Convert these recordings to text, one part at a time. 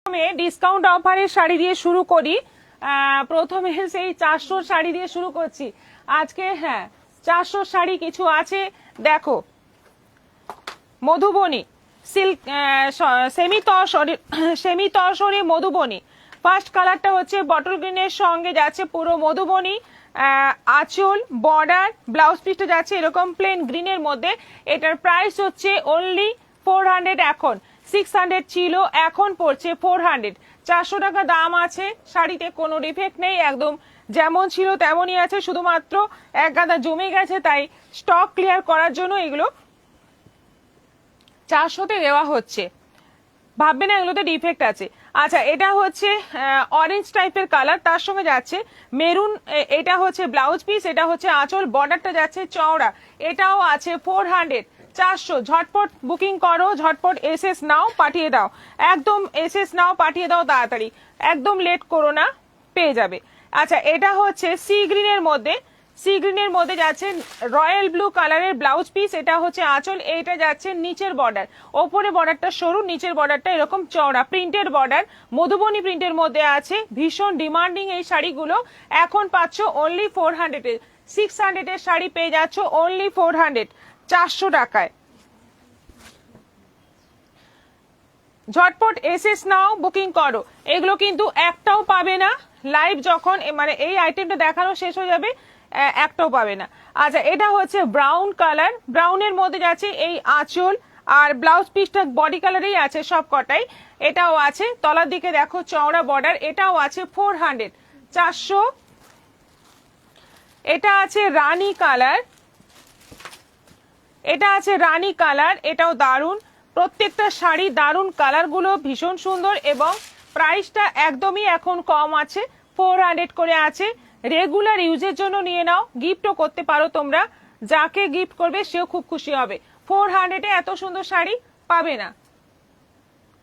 Discount অফারের শাড়ি দিয়ে শুরু করি। প্রথমে সেই 400 শাড়ি দিয়ে শুরু করছি আজকে। হ্যাঁ, 400 শাড়ি কিছু আছে দেখো। মধুবনী সিল্ক, সেমি তসরি মধুবনী। ফার্স্ট কালারটা হচ্ছে বটল গ্রিনের সঙ্গে যাচ্ছে পুরো মধুবনী। আঁচল, বর্ডার, ব্লাউজ পিসটা যাচ্ছে এরকম প্লেন গ্রিনের মধ্যে। এটার প্রাইস হচ্ছে অনলি 400। এখন 600 ছিল, এখন পড়ছে 400। 400 টাকা দাম আছে। শাড়িতে কোনো ডিফেক্ট নেই, একদম যেমন ছিল তেমনই আছে, শুধুমাত্র এক গাদা জমে গেছে, তাই স্টক ক্লিয়ার করার জন্য এগুলো 400-তে দেওয়া হচ্ছে। ভাববে না এগুলোতে ডিফেক্ট আছে। আচ্ছা, এটা হচ্ছে অরেঞ্জ টাইপের কালার, তার সঙ্গে যাচ্ছে মেরুন। এটা হচ্ছে ব্লাউজ পিস, এটা হচ্ছে আঁচল, বর্ডারটা যাচ্ছে চওড়া। এটাও আছে 400। 400 ঝটপট বুকিং করো, ঝটপট এসএস নাও, পাঠিয়ে দাও। একদম এসএস নাও, পাঠিয়ে দাও তাড়াতাড়ি, একদম লেট করো না, পেয়ে যাবে। আচ্ছা, এটা হচ্ছে সি গ্রিনের মধ্যে, সি গ্রিনের মধ্যে যাচ্ছে রয়্যাল ব্লু কালারের ব্লাউজ পিস। এটা হচ্ছে আঁচল, এইটা যাচ্ছে নিচের বর্ডার। ওপরে বর্ডারটা সরু, নিচের বর্ডারটা এরকম চওড়া, প্রিন্টের বর্ডার, মধুবনী প্রিন্টের মধ্যে আছে। ভীষণ ডিমান্ডিং এই শাড়িগুলো। এখন পাচ্ছ অনলি 400-এ। 600-এর শাড়ি পেয়ে যাচ্ছ অনলি 400, 400 টাকায়। ঝটপট এসএস নাও, বুকিং করো। এগুলো কিন্তু একটাও পাবে না লাইভ, যখন মানে এই আইটেমটা দেখানো শেষ হয়ে যাবে একটাও পাবে না। আচ্ছা, এটা হচ্ছে ব্রাউন কালার, ব্রাউনের মধ্যে যাচ্ছে এই আঁচল, আর ব্লাউজ পিসটা বডি কালারেই আছে সব কটাই। এটাও আছে, তলার দিকে দেখো চওড়া বর্ডার। এটাও আছে 400, 400। এটা আছে রানী কালার, এটা আছে রানী কালার, এটাও দারুণ। প্রত্যেকটা শাড়ি দারুণ, কালারগুলো ভীষণ সুন্দর এবং প্রাইসটা একদমই এখন কম আছে, 400 করে আছে। রেগুলার ইউজের জন্য নিয়ে নাও, গিফটও করতে পারো তোমরা, যাকে গিফট করবে সেও খুব খুশি হবে। 400-এ এত সুন্দর শাড়ি পাবে না।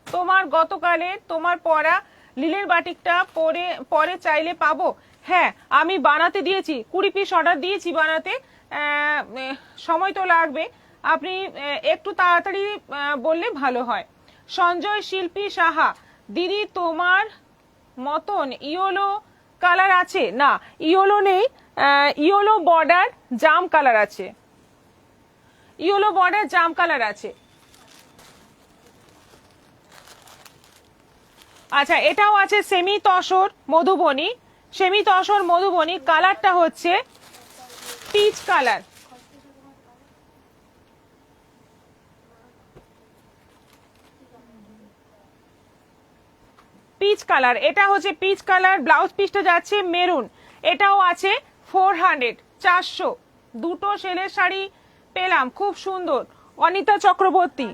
তোমার গতকালে তোমার পরা লিলের বাটিকটা পরে চাইলে পাবো। হ্যাঁ, আমি বানাতে দিয়েছি, 20 পিস অর্ডার দিয়েছি বানাতে। সময় তো লাগবে, আপনি একটু তাড়াতাড়ি বললে ভালো হয়। সঞ্জয় শিল্পী সাহা, দিদি তোমার মতন ইয়েলো কালার আছে? না, ইয়েলো নেই, ইয়েলো বর্ডার জাম কালার আছে, ইয়েলো বর্ডার জাম কালার আছে। আচ্ছা, এটাও আছে সেমি তসর মধুবনী, সেমি তসর মধুবনী। কালারটা হচ্ছে পিচ কালার, পিচ কালার। এটা হচ্ছে পিচ কালার, ব্লাউজ পিসটা যাচ্ছে মেরুন। এটাও আছে 400, 400। দুটো সেলের শাড়ি পেলাম, খুব সুন্দর। অনিতা চক্রবর্তী,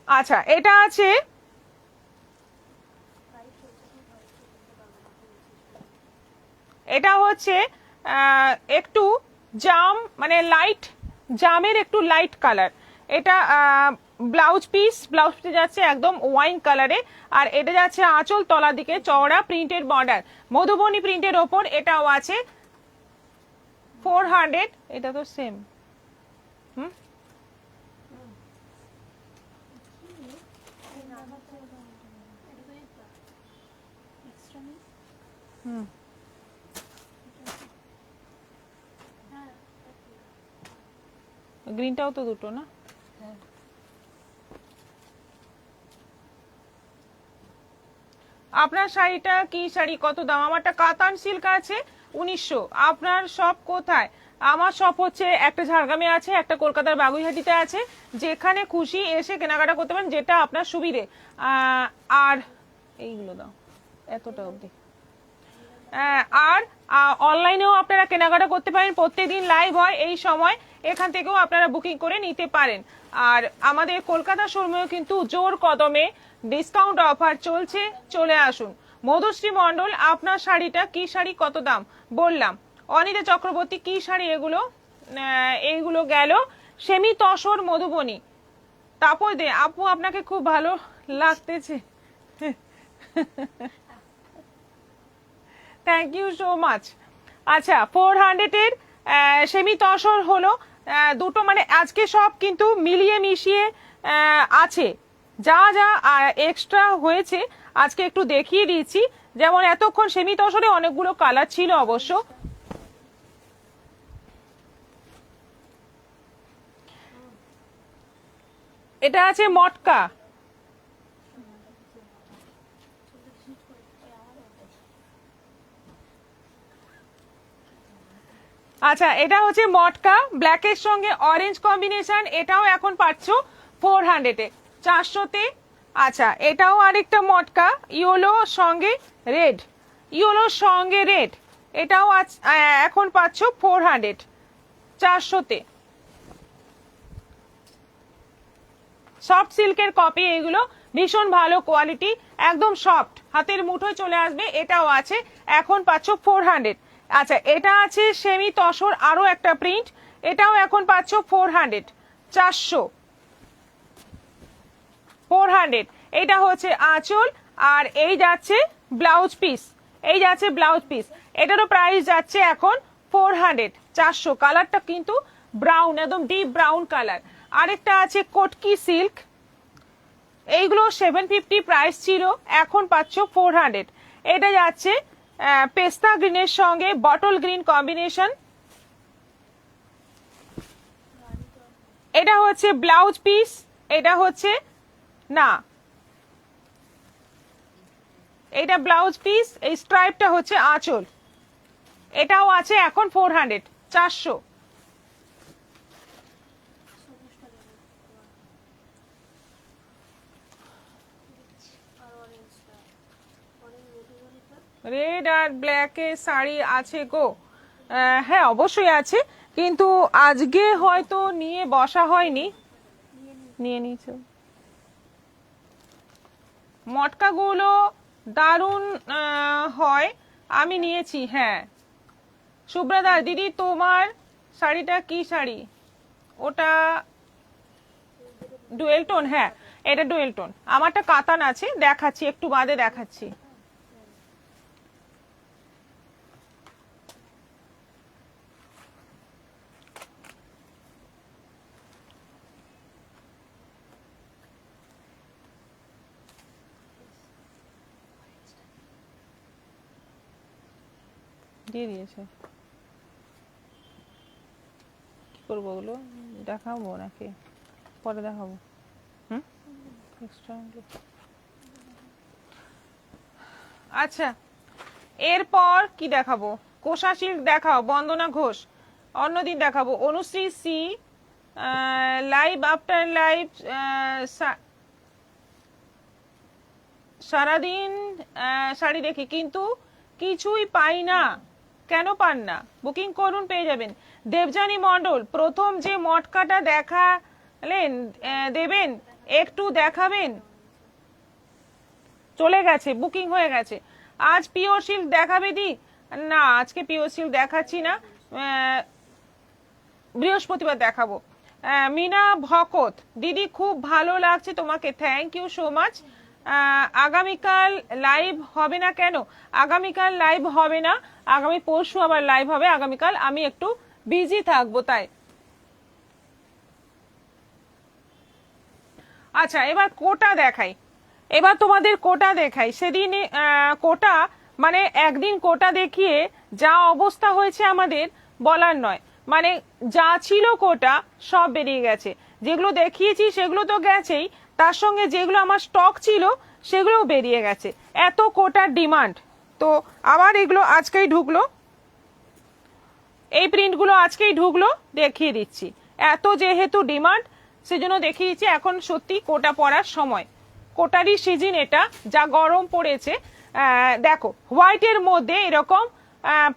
আচ্ছা, এটা আছে, এটা হচ্ছে একটু জাম, মানে লাইট জামের একটু লাইট কালার। এটা ব্লাউজ পিস, ব্লাউজ পিস যাচ্ছে একদম ওয়াইন কালারে, আর এটা যাচ্ছে আঁচল, তলার দিকে চওড়া প্রিন্টের বর্ডার, মধুবনী প্রিন্টের ওপর। এটাও আছে 400। এটা তো সেম। হুম, হুম, গ্রিনটাও তো দুটো না। আপনার শাড়িটা কি শাড়ি, কত দাম? আমারটা কাতান সিল্ক আছে 1900। আপনার শপ কোথায়? আমার শপ হচ্ছে একটা ঝাড়গ্রামে আছে, একটা কলকাতার বাগুইহাটিতে আছে। যেখানে খুশি এসে কেনাকাটা করতে পারেন, যেটা আপনার সুবিধে। আর এইগুলো দাও, এতটা অবধি। আর অনলাইনেও আপনারা কেনাকাটা করতে পারেন, প্রত্যেকদিন লাইভ হয় এই সময়, এখান থেকেও আপনারা বুকিং করে নিতে পারেন। আর আমাদের কলকাতা শোরুমেও কিন্তু জোর কদমে ডিসকাউন্ট অফার চলছে, চলে আসুন। মধুশ্রী মণ্ডল, আপনার শাড়িটা কি শাড়ি, কত দাম? বললাম। অনিতা চক্রবর্তী, কি শাড়ি এগুলো? এইগুলো গেল সেমি তসর মধুবনী। তাপর দে আপু, আপনাকে খুব ভালো লাগতেছে। Thank you so much. আচ্ছা, 400-এর সেমি তসর হলো দুটো, মানে আজকে সব কিন্তু মিলিয়ে মিশিয়ে আছে। যা যা এক্সট্রা হয়েছে আজকে একটু দেখিয়ে দিচ্ছি। যেমন এতক্ষণ সেমি তসরে অনেকগুলো কালার ছিল অবশ্য। এটা আছে মটকা, আচ্ছা এটা হচ্ছে মটকা, ব্ল্যাকের সঙ্গে অরেঞ্জ কম্বিনেশন। এটাও এখন পাচ্ছ 400-এ, 400-তে। আচ্ছা এটাও আরেকটা মটকা, ইয়েলো সঙ্গে রেড, ইয়েলোর সঙ্গে রেড, এটাও এখন পাচ্ছ 400, 400-তে। সফট সিল্কের কপি এগুলো, ভীষণ ভালো কোয়ালিটি, একদম সফট, হাতের মুঠোয় চলে আসবে। এটাও আছে, এখন পাচ্ছ 400। আচ্ছা এটা আছে সেমি তসর, আরো একটা প্রিন্ট, এটাও এখন পাচ্ছ 400, 400, 400। এটা হচ্ছে আঁচল, আর এই যাচ্ছে ব্লাউজ পিস, এই যাচ্ছে ব্লাউজ পিস। এটারও প্রাইস যাচ্ছে এখন 400, 400। কালারটা কিন্তু ব্রাউন, একদম ডিপ ব্রাউন কালার। আরেকটা আছে কটকি সিল্ক, এইগুলো 750 প্রাইস ছিল, এখন পাচ্ছ 400। এটা যাচ্ছে পেস্তা গ্রিনের সঙ্গে বটল গ্রিন কম্বিনেশন। এটা হচ্ছে ব্লাউজ পিস, এটা হচ্ছে না, এটা ব্লাউজ পিস, এই স্ট্রাইপটা হচ্ছে আঁচল। এটাও আছে এখন 400, 400। রেড আর ব্ল্যাকের শাড়ি আছে গো, হ্যাঁ অবশ্যই আছে, কিন্তু আজকে হয়তো নিয়ে বসা হয়নি। নিয়ে নিয়েছো মটকাগুলো দারুণ হয়, আমি নিয়েছি। হ্যাঁ সুব্রতা দিদি, তোমার শাড়িটা কি শাড়ি? ওটা ডুয়েল টোন, হ্যাঁ এটা ডুয়েল টোন। আমারটা কাতান আছে, দেখাচ্ছি একটু বাদে দেখাচ্ছি। দিয়ে দিয়েছে, কি করবো ওগুলো? দেখাবো নাকি পরে দেখাবো? আচ্ছা এরপর কি দেখাবো? কোষা সিল্ক দেখাও, বন্দনা ঘোষ। অন্যদিন দেখাবো অনুশ্রী সি, লাইভ আফটার লাইভ, সারাদিন শাড়ি দেখি কিন্তু কিছুই পাই না, কেন পান না? বুকিং করুন, পেয়ে যাবেন। দেবযানী মণ্ডল, প্রথম যে মটকাটা দেখালেন দেবেন, একটু দেখাবেন? চলে গেছে, বুকিং হয়ে গেছে। আজ পিওর সিল্ক দেখাবে দি? না আজকে পিওর সিল্ক দেখাচ্ছি না, বৃহস্পতিবার দেখাবো। মিনা ভকত, দিদি খুব ভালো লাগছে তোমাকে, থ্যাংক ইউ সো মাচ। আগামীকাল লাইভ হবে না কেন? আগামীকাল লাইভ হবে না, আগামী পরশু আবার লাইভ হবে। আগামীকাল আমি একটু বিজি থাকবো তাই। আচ্ছা এবার কোটা দেখাই, এবার তোমাদের কোটা দেখাই। সেদিন কোটা মানে একদিন কোটা দেখিয়ে যা অবস্থা হয়েছে আমাদের বলার নয়, মানে যা ছিল কোটা সব বেরিয়ে গেছে। যেগুলো দেখিয়েছি সেগুলো তো গেছেই, তার সঙ্গে যেগুলো আমার স্টক ছিল সেগুলোও বেরিয়ে গেছে, এত কোটার ডিমান্ড। তো আবার এগুলো আজকেই ঢুকলো, এই প্রিন্টগুলো আজকেই ঢুকলো, দেখিয়ে দিচ্ছি। এত যেহেতু ডিমান্ড সেজন্য দেখিয়ে দিচ্ছি, এখন সত্যি কোটা পরার সময়, কোটারই সিজন এটা, যা গরম পড়েছে। দেখো হোয়াইটের মধ্যে এরকম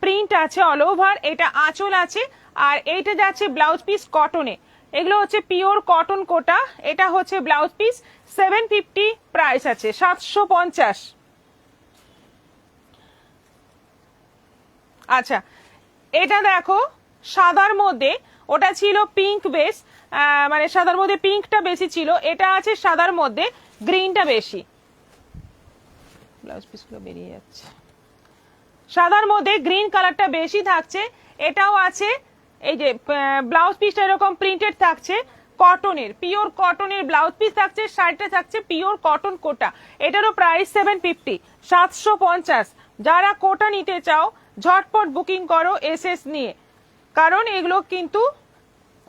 প্রিন্ট আছে অল ওভার, এটা আঁচল আছে, আর এইটা যাচ্ছে ব্লাউজ পিস কটনে। এগুলো হচ্ছে পিওর কটন কোটা, এটা হচ্ছে ব্লাউজ পিস, 750 প্রাইস আছে, 750। আচ্ছা এটা দেখো সাদার মধ্যে, ওটা ছিল পিঙ্ক বেস, মানে সাদার মধ্যে পিঙ্কটা বেশি ছিল, এটা আছে সাদার মধ্যে গ্রিনটা বেশি। ব্লাউজ পিসগুলো বেরিয়ে যাচ্ছে, সাদার মধ্যে গ্রিন কালারটা বেশি থাকছে। এটাও আছে এই যে ব্লাউজ পিসটা এরকম প্রিন্টেড থাকছে, কটনের, পিওর কটনের ব্লাউজ পিস থাকছে, শাড়িটা থাকছে পিওর কটন কোটা। এটারও প্রাইস 750, 750। যারা কোটা নিতে চাও ঝটপট বুকিং করো এসএস নিয়ে, কারণ এগুলো কিন্তু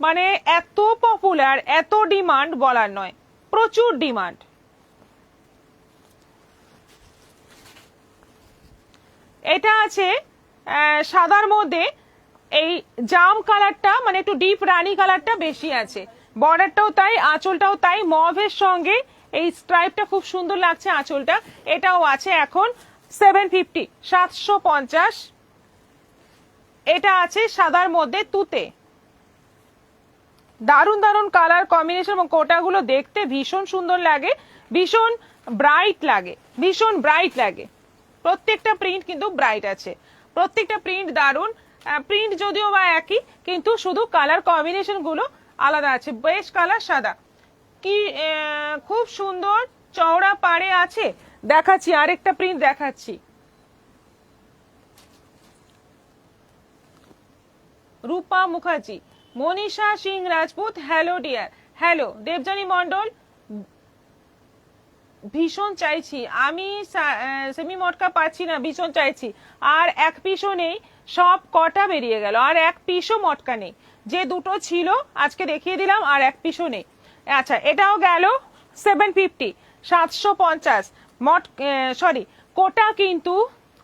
মানে এত পপুলার, এত ডিমান্ড বলার নয়, প্রচুর ডিমান্ড। এটা আছে সাদার মধ্যে এই জাম কালারটা, মানে একটু ডিপ রানী কালারটা বেশি আছে, বর্ডারটাও তাই, আঁচলটাও তাই, মভের সঙ্গে এই স্ট্রাইপটা খুব সুন্দর লাগছে আঁচলটা। এটাও আছে এখন 750, 750। এটা আছে সাদার মধ্যে তুতে, দারুণ দারুণ কালার কম্বিনেশন এবং কোটাগুলো দেখতে ভীষণ সুন্দর লাগে, ভীষণ ব্রাইট লাগে, ভীষণ ব্রাইট লাগে। প্রত্যেকটা প্রিন্ট কিন্তু ব্রাইট আছে, প্রত্যেকটা প্রিন্ট দারুণ। প্রিন্ট যদিও বা একই, কিন্তু শুধু কালার কম্বিনেশন গুলো আলাদা আছে। বেশ কালার সাদা, কি খুব সুন্দর চওড়া পাড়ে আছে। দেখাচ্ছি আরেকটা প্রিন্ট দেখাচ্ছি, Rupa Mukherjee, Manisha Singh Rajput, hello dear, hello Debjani Mondal. ভীষণ চাইছি আমি, সেমি মটকা পাচ্ছি না, ভীষণ চাইছি। আর এক পিসও নেই, সব কটা বেরিয়ে গেল, আর এক পিসও মটকা নেই। যে দুটো ছিল আজকে দেখিয়ে দিলাম, আর এক পিসও নেই। আচ্ছা এটাও গেল 750, 750। সরি, কোটা কিন্তু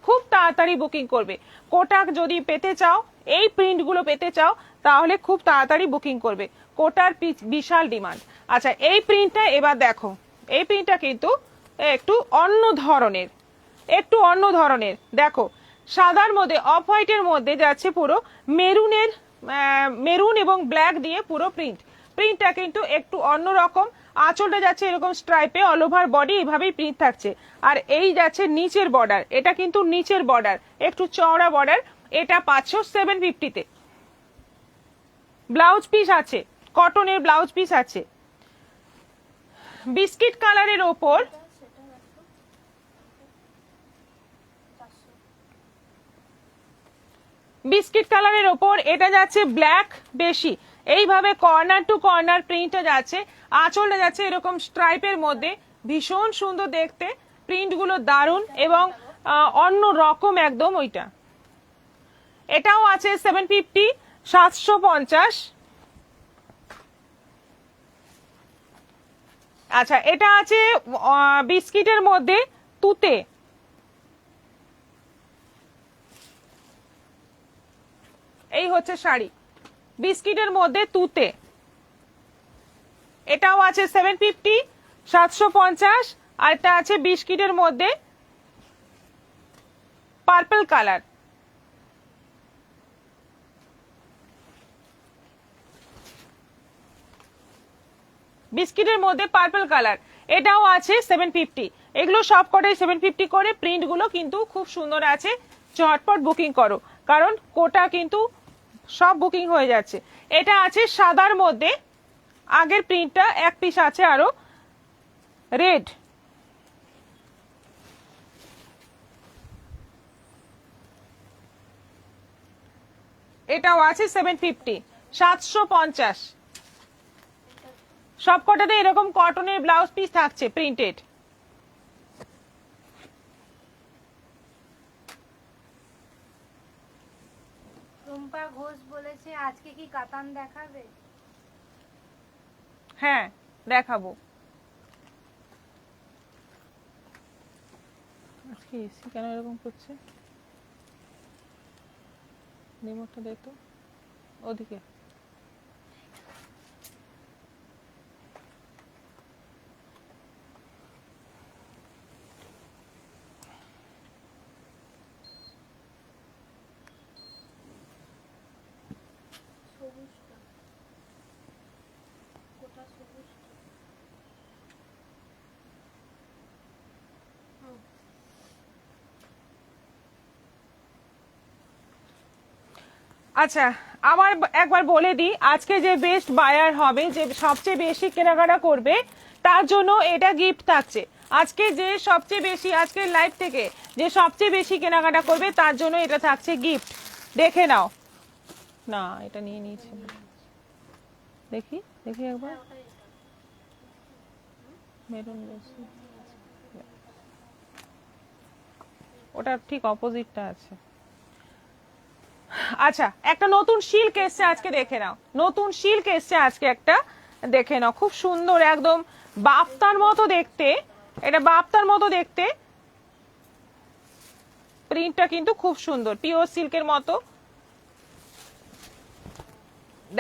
খুব তাড়াতাড়ি বুকিং করবে। কোটা যদি পেতে চাও, এই প্রিন্টগুলো পেতে চাও, তাহলে খুব তাড়াতাড়ি বুকিং করবে, কোটার বিশাল ডিমান্ড। আচ্ছা এই প্রিন্টটা এবার দেখো, এই প্রিন্টটা কিন্তু একটু অন্য ধরনের, একটু অন্য ধরনের। দেখো সাদার মধ্যে অফ হোয়াইটের মধ্যে যাচ্ছে পুরো মেরুনের, মেরুন এবং ব্ল্যাক দিয়ে পুরো প্রিন্ট। প্রিন্টটা কিন্তু একটু অন্যরকম, আঁচলটা যাচ্ছে এরকম স্ট্রাইপে, অল ওভার বডি এইভাবেই প্রিন্ট থাকছে। আর এই যাচ্ছে নিচের বর্ডার, এটা কিন্তু নিচের বর্ডার, একটু চওড়া বর্ডার। এটা পাচ্ছ 750-তে। ব্লাউজ পিস আছে, কটনের ব্লাউজ পিস আছে। বিস্কিট কালারের ওপর বিস্কিট কালারের ওপর এটা যাচ্ছে ব্ল্যাক বেশি, এইভাবে কর্নার টু কর্নার প্রিন্টটা যাচ্ছে, আঁচলটা যাচ্ছে এরকম স্ট্রাইপের মধ্যে, ভীষণ সুন্দর দেখতে, প্রিন্টগুলো দারুণ এবং অন্য রকম একদম ওইটা। এটাও আছে 750, 750। আচ্ছা এটা আছে বিস্কিটের মধ্যে তুতে, এই হচ্ছে শাড়ি, বিস্কিটের মধ্যে তুতে। এটাও আছে 750, 750। আর এটা আছে বিস্কিটের মধ্যে পার্পল কালার, বিস্কিটের মধ্যে পার্পল কালার, এটাও আছে 750। এগুলো সব কটাই 750 করে। প্রিন্টগুলো কিন্তু খুব সুন্দর আছে, ঝটপট বুকিং করো, কারণ কোটা কিন্তু সব বুকিং হয়ে যাচ্ছে। এটা আছে সাদার মধ্যে, আগের প্রিন্টটা এক পিস আছে আরো, রেড। এটাও আছে 750, 750। সবকটাতে এরকম কটনের ব্লাউজ পিস থাকছে প্রিন্টেড। রুম্পা ঘোষ বলেছে আজকে কি কাতান দেখাবে? হ্যাঁ দেখাবো। আজকে এসি কেন এরকম করছে? রিমোটটা দে তো ওদিকে। আচ্ছা আবার একবার বলে দিই, আজকে যে বেস্ট বায়ার হবে, যে সবচেয়ে বেশি কেনাকাটা করবে, তার জন্য এটা গিফট থাকছে। আজকে যে সবচেয়ে বেশি, আজকের লাইভ থেকে যে সবচেয়ে বেশি কেনাকাটা করবে, তার জন্য এটা থাকছে গিফট। দেখে নাও, না এটা নিয়ে নিয়েছি, দেখি দেখি একবার। মেরুন বেশি, ওটা ঠিক অপোজিটটা আছে। আচ্ছা, একটা নতুন সিল্ক এসছে আজকে, দেখে নাও। নতুন সিল্ক এসছে আজকে একটা, দেখে নাও। খুব সুন্দর, একদম বাপ্তার মতো দেখতে। এটা বাপ্তার মতো দেখতে, প্রিন্টটা কিন্তু খুব সুন্দর, পিওর সিল্কের মতো।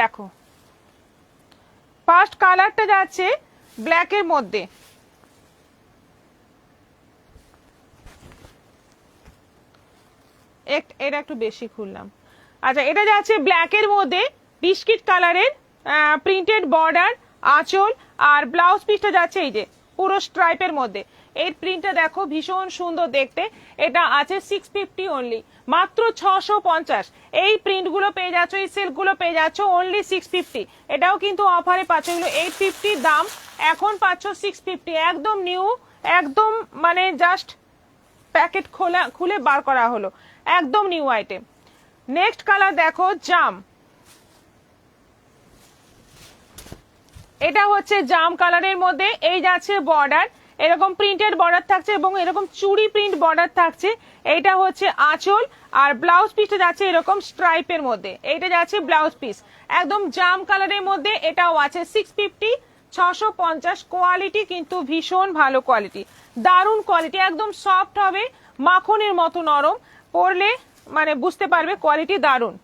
দেখো, ফার্স্ট কালারটা যাচ্ছে ব্ল্যাকের মধ্যে, এটা একটু বেশি খুললাম। আচ্ছা, এটা যাচ্ছে ব্ল্যাকের মধ্যে, বিস্কিট কালারের, প্রিন্টেড বর্ডার, আঁচল, আর ব্লাউজ পিসটা যাচ্ছে এই যে পুরো স্ট্রাইপের মধ্যে। এই প্রিন্টটা দেখো, ভীষণ সুন্দর দেখতে। এটা আছে 650 অনলি, মাত্র 650। এই প্রিন্টগুলো পেয়ে যাচ্ছ, এই সিল্কগুলো পেয়ে যাচ্ছ অনলি 650। এটাও কিন্তু অফারে পাচ্ছ, এগুলো 850 দাম, এখন পাচ্ছ 650। একদম নিউ, একদম মানে জাস্ট প্যাকেট খুলে বার করা হলো, একদম নিউ আইটেম। নেক্সট কালার দেখো, জাম। এটা হচ্ছে জাম কালারের মধ্যে, এই যাচ্ছে বর্ডার, এরকম প্রিন্টেড বর্ডার থাকছে এবং এরকম চুড়ি প্রিন্ট বর্ডার থাকছে। এইটা হচ্ছে আঁচল, আর ব্লাউজ পিসটা যাচ্ছে এরকম স্ট্রাইপের মধ্যে। এইটা যাচ্ছে ব্লাউজ পিস, একদম জাম কালারের মধ্যে। এটাও আছে 650, 650। কোয়ালিটি কিন্তু ভীষণ ভালো কোয়ালিটি, দারুণ কোয়ালিটি, একদম সফট হবে, মাখনের মতো নরম, পরলে মানে বুঝতে পারবে কোয়ালিটি দারুণ।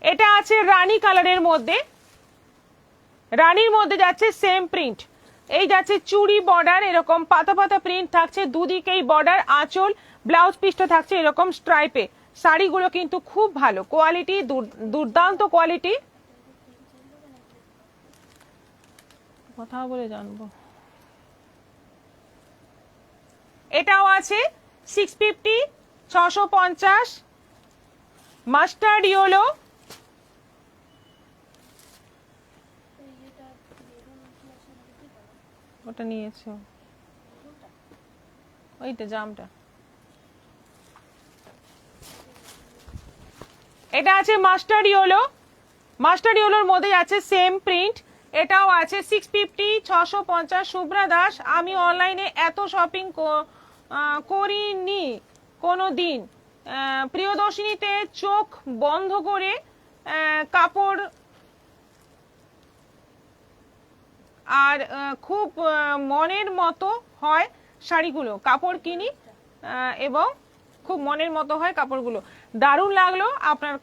এটা আছে রানী কালারের মধ্যে, রানীর মধ্যে যাচ্ছে সেম প্রিন্ট, এই যাচ্ছে চুড়ি বর্ডার, এরকম পাতা পাতা প্রিন্ট থাকছে দুদিকেই বর্ডার, আঁচল, ব্লাউজ পিসটা থাকছে এরকম স্ট্রাইপে। শাড়িগুলো কিন্তু খুব ভালো কোয়ালিটি, দুর্দান্ত কোয়ালিটি। কথা বলে জানবো। এটাও আছে 650, 650। মাস্টার্ড ইয়েলো, ওটা নিয়েছো, ওইটা জামটা। এটা আছে মাস্টার্ড ইয়েলো, মাস্টার্ড ইয়েলোর মধ্যে আছে সেম প্রিন্ট। এটাও আছে 650, 650। শুভ্রা দাস, আমি অনলাইনে এত শপিং করিনি কোনো দিন। প্রিয়দর্শিনীতে চোখ বন্ধ করে কাপড় আর খুব মনের মতো হয় শাড়িগুলো, কাপড় কিনি এবং খুব মনের মতো হয় কাপড়গুলো। দারুণ লাগলো আপনার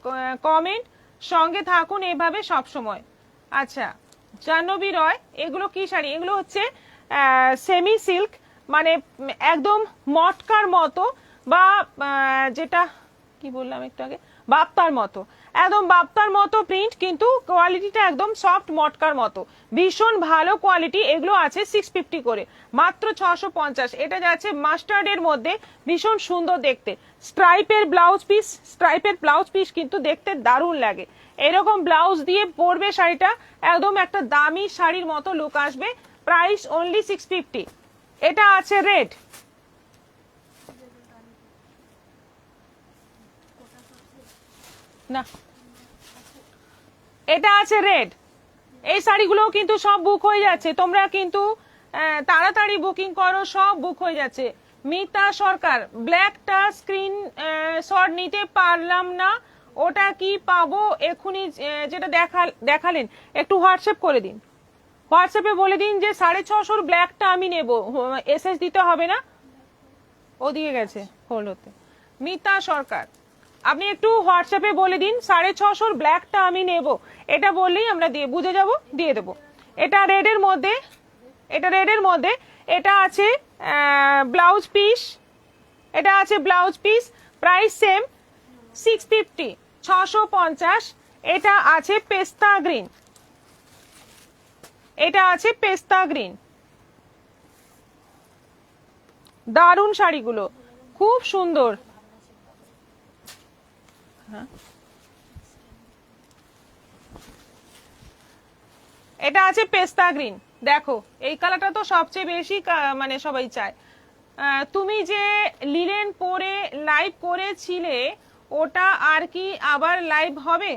কমেন্ট, সঙ্গে থাকুন এভাবে সব সময়। আচ্ছা, জাহ্নবী রয়, এগুলো কি শাড়ি? এগুলো হচ্ছে সেমি সিল্ক, মানে একদম মটকার মতো, বা যেটা কি বললাম একটু আগে, বাপ্তার মতো, একদম বাপ্তার মতো প্রিন্ট, কিন্তু কোয়ালিটিটা একদম সফট মটকার মতো, ভীষণ ভালো কোয়ালিটি। এগুলো আছে 650 করে, মাত্র 650। এটা যাচ্ছে মাস্টার্ডের মধ্যে, ভীষণ সুন্দর দেখতে, স্ট্রাইপের ব্লাউজ পিস, স্ট্রাইপের ব্লাউজ পিস কিন্তু দেখতে দারুণ লাগে। এরকম ব্লাউজ দিয়ে পরবে শাড়িটা, একদম একটা দামি শাড়ির মতো লুক আসবে। Price only 650। এটা আছে রেড, না এটা আছে রেড। এই শাড়িগুলো কিন্তু সব বুক হয়ে যাচ্ছে, তোমরা কিন্তু তাড়াতাড়ি বুকিং করো, সব বুক হয়ে যাচ্ছে। মিতা সরকার, ব্ল্যাকটা স্ক্রিন শট নিতে পারলাম না, ওটা কি পাবো? এখনই যেটা দেখালেন একটু হোয়াটসঅ্যাপ করে দিন, হোয়াটসঅ্যাপে বলে দিন যে 650 ব্ল্যাকটা আমি নেব, এসএস দিতে হবে না, ও দিয়ে গেছে হোল্ড হতে। মিতা সরকার, আপনি একটু হোয়াটসঅ্যাপে বলে দিন 650 ব্ল্যাকটা আমি নেব, এটা বললেই আমরা দিয়ে বুঝে যাব, দিয়ে দেবো। এটা রেডের মধ্যে, এটা রেডের মধ্যে, এটা আছে ব্লাউজ পিস, এটা আছে ব্লাউজ পিস, প্রাইস সেম 650, 650। এটা আছে পেস্তা গ্রিন, এটা আছে পেস্তা গ্রিন, দারুণ শাড়িগুলো, খুব সুন্দর। এটা আছে পেস্তা গ্রিন, দেখো এই কালারটা তো সবচেয়ে বেশি মানে সবাই চায়। তুমি যে লিলেন পরে লাইভ করেছিলে ওটা আর কি আবার লাইভ হবে?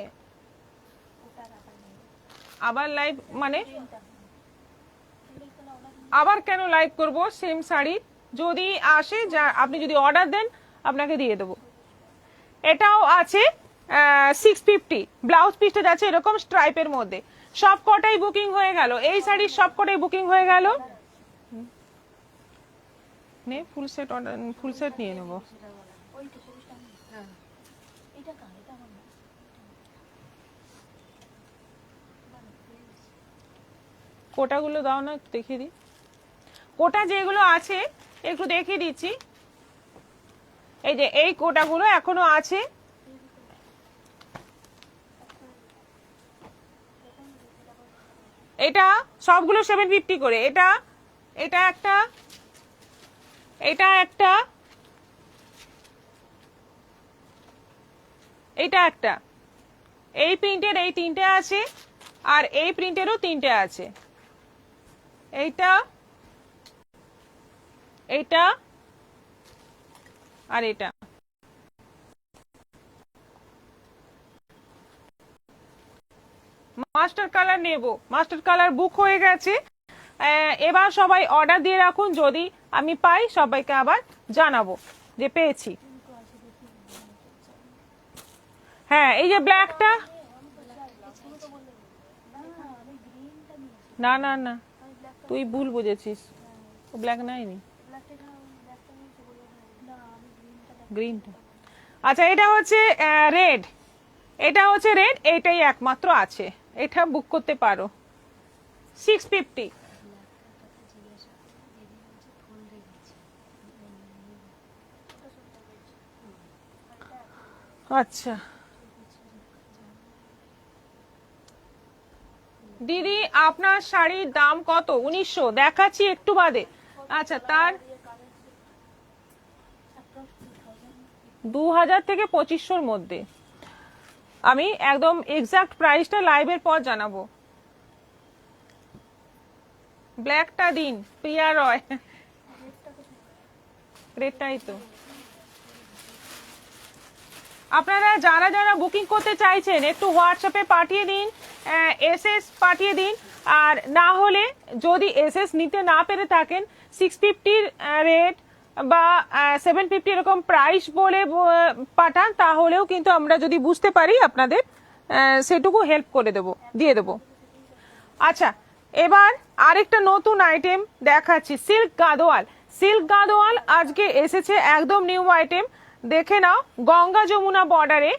আবার লাইভ মানে আবার কেন লাইভ করব সেম শাড়ি? যদি আসে, যা আপনি যদি অর্ডার দেন আপনাকে দিয়ে দেবো। এটাও আছে 650, ব্লাউজ পিসটা যাচ্ছে এরকম স্ট্রাইপের মধ্যে। সব কটাই বুকিং হয়ে গেল, এই শাড়ির সব কটাই বুকিং হয়ে গেল। নে full set order, full set নিয়ে নেবো। কোটাগুলো দাও না, একটু দেখিয়ে দিই। কোটা যেগুলো আছে একটু দেখিয়ে দিচ্ছি। এই যে এই কোটাগুলো এখনো আছে। এটা সবগুলো 750 করে। এটা এটা একটা, এটা একটা, এটা একটা, এই প্রিন্টের এই তিনটে আছে, আর এই প্রিন্টেরও তিনটে আছে। এইটা, এইটা, আর এটা। মাস্টার কালার নেব, মাস্টার কালার বুক হয়ে গেছে। এবার সবাই অর্ডার দিয়ে রাখুন, যদি আমি পাই সবাইকে আবার জানাবো যে পেয়েছি। হ্যাঁ, এই যে ব্ল্যাকটা, না না না, তুই ভুল বুঝেছিস, ব্ল্যাক নাইনি, গ্রিনটা। আচ্ছা, এটা হচ্ছে রেড, এটা হচ্ছে রেড, এইটাই একমাত্র আছে, এটা বুক করতে পারো 650। আচ্ছা দিদি, আপনার শাড়ির দাম কত? 1900 দেখাচ্ছি একটু বাদে। আচ্ছা, তার 2000 থেকে 2500-র মধ্যে। আমি একদম এক্সাক্ট প্রাইসটা লাইভের পর জানাবো। ব্ল্যাকটা দিন, প্রিয়া রয়। রেডটাই তো। আপনারা যারা যারা বুকিং করতে চাইছেন একটু হোয়াটসঅ্যাপে পাঠিয়ে দিন, এসএস পাঠিয়ে দিন। আর না হলে যদি এসএস নিতে না পেরে থাকেন, 650 রেট বা 750 এরকম প্রাইস বলে পাঠান, তাহলেও কিন্তু আমরা যদি বুঝতে পারি আপনাদের সেটুকু হেল্প করে দেবো, দিয়ে দেবো। আচ্ছা, এবার আরেকটা নতুন আইটেম দেখাচ্ছি, সিল্ক গাদোয়াল। সিল্ক গাদোয়াল আজকে এসেছে, একদম নিউ আইটেম। দেখে নাও, গঙ্গা যমুনা বর্ডারে।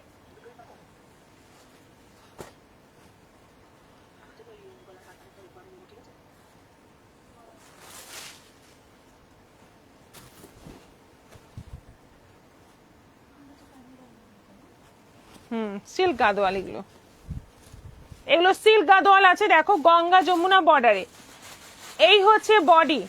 সিল্ক গাদোয়াল, এগুলো এগুলো সিল্ক গাদোয়াল আছে, দেখো গঙ্গা যমুনা বর্ডারে। এই হচ্ছে বডি,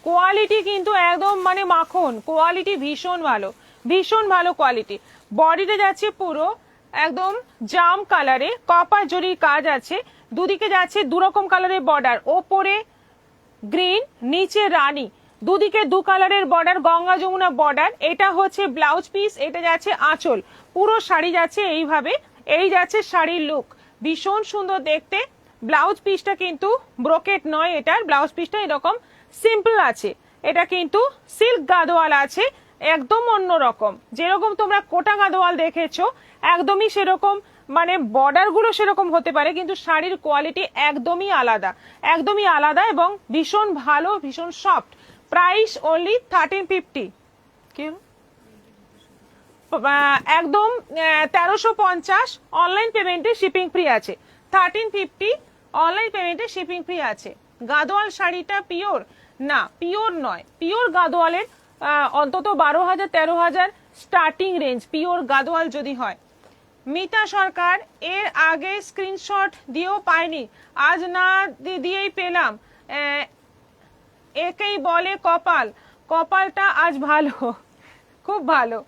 কোয়ালিটি কিন্তু একদম মানে মাখন, কোয়ালিটি ভীষণ ভালো, ভীষণ ভালো কোয়ালিটি। বডিটা যাচ্ছে পুরো একদম জাম কালারে, কপার জরির কাজ আছে, দুদিকে যাচ্ছে দুরকম কালারের বর্ডার, ওপরে গ্রিন, নিচে রানী, দুদিকে দু কালারের বর্ডার, গঙ্গা যমুনা বর্ডার। এটা হচ্ছে ব্লাউজ পিস, এটা যাচ্ছে আঁচল, পুরো শাড়ি যাচ্ছে এইভাবে। এই যাচ্ছে শাড়ির লুক, ভীষণ সুন্দর দেখতে। ব্লাউজ পিসটা কিন্তু ব্রোকেট নয়, এটার ব্লাউজ পিসটা এরকম সিম্পল আছে। এটা কিন্তু সিল্ক গাদোয়াল আছে, একদম অন্যরকম। যেরকম তোমরা কোটা গাদোয়াল দেখেছো একদমই সেরকম, মানে বর্ডার গুলো সেরকম হতে পারে, কিন্তু শাড়ির কোয়ালিটি একদমই আলাদা, একদমই আলাদা এবং ভীষণ ভালো, ভীষণ সফট। Price only 1350। কি একদম 1350। অনলাইন পেমেন্টে শিপিং ফ্রি আছে। 1350 অনলাইন পেমেন্টে শিপিং ফ্রি আছে। গাদোয়াল শাড়িটা পিওর না, পিওর নয়। পিওর গাদোয়ালের অন্তত 12,000 13,000 স্টার্টিং রেঞ্জ, পিওর গাদোয়াল যদি হয়। মিতা সরকার, এর আগে স্ক্রিনশট দিয়েও পাইনি, আজ না দিয়েই পেলাম, একেই বলে কপাল, কপালটা আজ ভালো, খুব ভালো।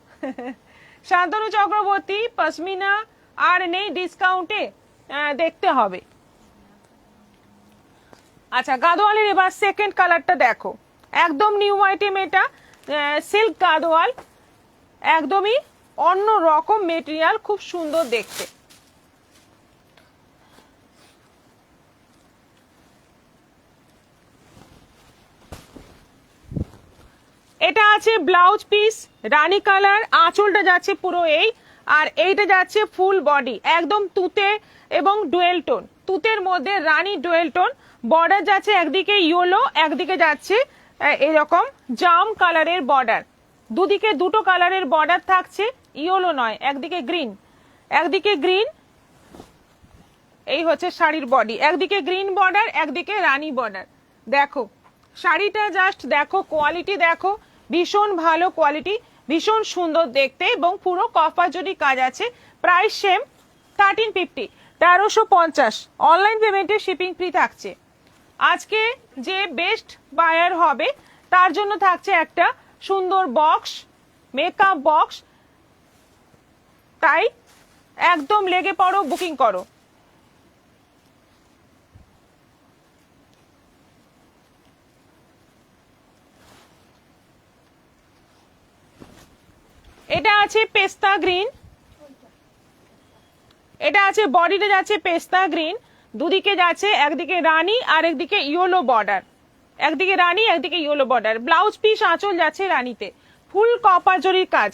শান্তনু চক্রবর্তী, পশমিনা আর নেই ডিসকাউন্টে, দেখতে হবে। আচ্ছা, গাদোয়ালের এবার সেকেন্ড কালারটা দেখো, একদম নিউ আইটেম এটা, সিল্ক গাদোয়াল, একদমই অন্য রকম মেটেরিয়াল, খুব সুন্দর দেখতে। এটা আছে ব্লাউজ পিস, রানী কালার, আঁচলটা যাচ্ছে পুরো এই, আর এইটা যাচ্ছে ফুল বডি একদম তুতে এবং ডুয়েল টোন, তুতের মধ্যে রানী ডুয়েল টোন। বর্ডার যাচ্ছে একদিকে ইয়েলো, একদিকে যাচ্ছে এরকম জাম কালারের বর্ডার, দুদিকে দুটো কালারের বর্ডার থাকছে, ইয়েলো নয়, একদিকে গ্রিন, একদিকে গ্রিন। এই হচ্ছে শাড়ির বডি, একদিকে গ্রিন বর্ডার, একদিকে রানী বর্ডার। দেখো শাড়িটা জাস্ট দেখো, কোয়ালিটি দেখো, ভীষণ ভালো কোয়ালিটি, ভীষণ সুন্দর দেখতে, এবং পুরো কপাজরি কাজ আছে। Price same 1350, 1350। অনলাইন পেমেন্টে শিপিং ফ্রি থাকছে। আজকে যে বেস্ট বায়ার হবে তার জন্য থাকছে একটা সুন্দর বক্স, মেকআপ বক্স। তাই একদম লেগে পড়ো, বুকিং করো। এটা আছে পেস্তা গ্রিন, এটা আছে বডিটা যাচ্ছে পেস্তা গ্রিন, দুদিকে যাচ্ছে একদিকে রানী আর একদিকে ইয়েলো বর্ডার, একদিকে রানী একদিকে ইয়েলো বর্ডার। ব্লাউজ পিস আঁচল যাচ্ছে রানীতে, ফুল কপার জরির কাজ।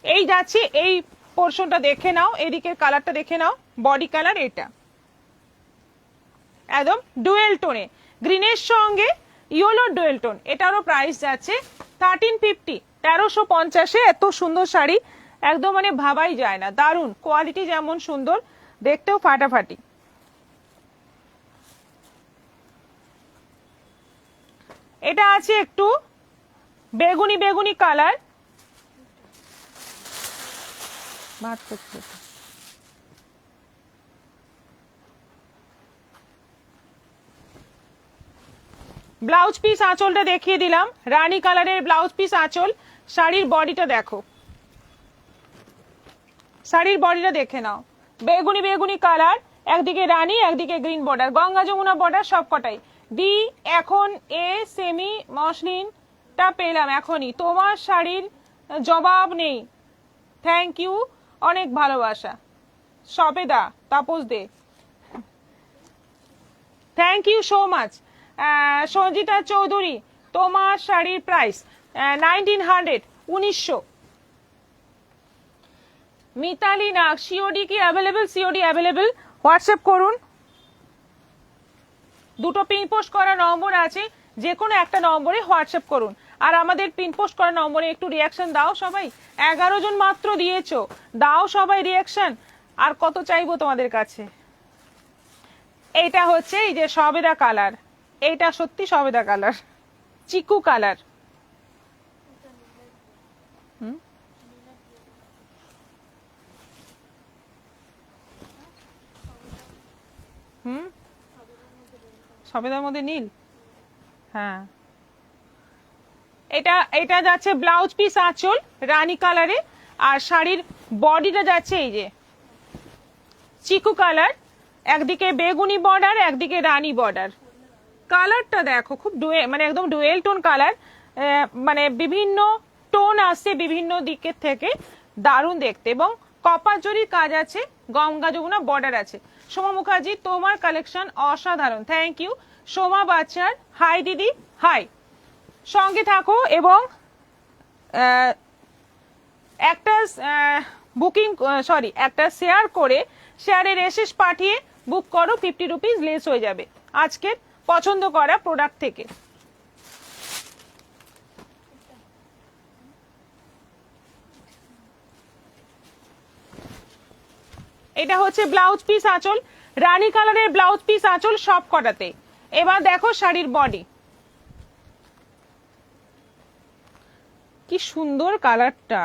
এই যাচ্ছে এই পোর্শনটা দেখে নাও, এদিকের কালারটা দেখে নাও, বডি কালার এটা একদম ডুয়েল টোনে, গ্রিনের সঙ্গে ইয়েলো ডুয়েল টোন। এটারও প্রাইস যাচ্ছে 1350, 1350-এ। এত সুন্দর শাড়ি একদম মানে ভাবাই যায় না, দারুণ কোয়ালিটি, যেমন সুন্দর দেখতেও ফাটাফাটি। এটা আছে একটু বেগুনি বেগুনি কালার, ব্লাউজ পিস আঁচলটা দেখিয়ে দিলাম, রানী কালারের ব্লাউজ পিস আঁচল। শাড়ির বডিটা দেখো, শাড়ির বডিটা দেখে নাও, বেগুনি বেগুনি কালার, একদিকে রানী একদিকে green border, Ganga Jamuna border সবকটাই। ডি এখন এ সেমি মসলিনটা পেলাম এখনই, তোমার শাড়ির জবাব নেই, থ্যাংক ইউ, অনেক ভালোবাসা। Sabeda Tapas Dey, thank you so much. Sanjita Chowdhury, তোমার শাড়ির প্রাইস 1900, 1900। মিতালি নাগ, সিওডি কি অ্যাভেলেবেল? সিওডি অ্যাভেলেবেল, হোয়াটসঅ্যাপ করুন। দুটো পিন পোস্ট করা নম্বর আছে, যে কোনো একটা নম্বরে হোয়াটসঅ্যাপ করুন। আর আমাদের পিন পোস্ট করা নম্বরে একটু রিয়াকশন দাও সবাই, 11 জন মাত্র দিয়েছো, দাও সবাই রিয়াকশন। আর কত চাইবো তোমাদের কাছে। এইটা হচ্ছে এই যে সবেদা কালার, এইটা সত্যি সবেদা কালার, চিকু কালার। সবেদার মধ্যে নীল, হ্যাঁ। এটা এটা যাচ্ছে ব্লাউজ পিস আঁচল রানী কালারে, আর শাড়ির বডিটা যাচ্ছে এই যে চিকু কালার, একদিকে বেগুনি বর্ডার একদিকে রানী বর্ডার। কালারটা দেখো, খুব মানে একদম ডুয়েল টোন কালার, মানে বিভিন্ন টোন আসছে বিভিন্ন দিকের থেকে, দারুণ দেখতে। এবং কপার জরির কাজ আছে, গঙ্গা যমুনা বর্ডার আছে। সোমা মুখার্জি, তোমার কালেকশন অসাধারণ, থ্যাংক ইউ। সোমা বাচ্চার, হাই দিদি, হাই। সঙ্গে থাকো এবং একটা বুকিং, সরি, একটা শেয়ার করে, শেয়ারের এসএস পাঠিয়ে বুক করো, 50 রুপিস লেস হয়ে যাবে আজকের পছন্দ করা প্রোডাক্ট থেকে। এটা হচ্ছে ব্লাউজ পিস আঁচল, রানী কালারের ব্লাউজ পিস আঁচল সব কটাতে। এবার দেখো শাড়ির বডি, কি সুন্দর কালারটা,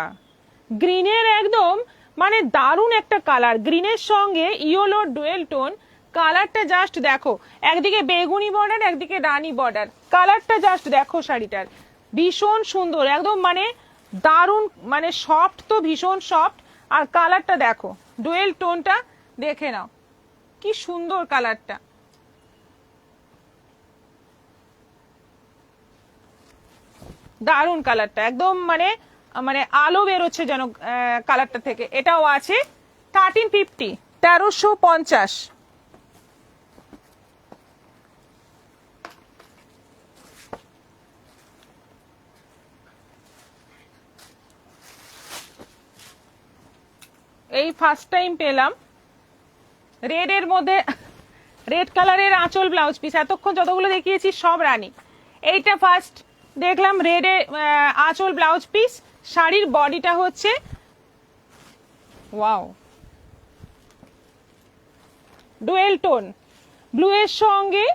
গ্রিনের একদম মানে দারুণ একটা কালার, গ্রিনের সঙ্গে ইয়েলো ডুয়েল টোন। কালারটা জাস্ট দেখো, একদিকে বেগুনি বর্ডার একদিকে রানী বর্ডার, কালারটা জাস্ট দেখো শাড়িটার, ভীষণ সুন্দর একদম, মানে দারুণ, মানে সফট তো ভীষণ সফট। আর কালারটা দেখো, ডুয়েল টোনটা দেখে নাও, কি সুন্দর কালারটা। দারুণ কালারটা একদম, মানে মানে আলো বেরোচ্ছে যেন কালারটা থেকে। এটাও আছে 1350, 1350। এই ফার্স্ট টাইম পেলাম রেড এর মধ্যে, রেড কালারের আঁচল ব্লাউজ পিস। এতক্ষণ যতগুলো দেখিয়েছি সব রানী, এইটা ফার্স্ট দেখলাম রেড এর আঁচল ব্লাউজ পিস। শাড়ির বডিটা হচ্ছে ওয়াও, ডুয়েল টোন, ব্লু এর সঙ্গে,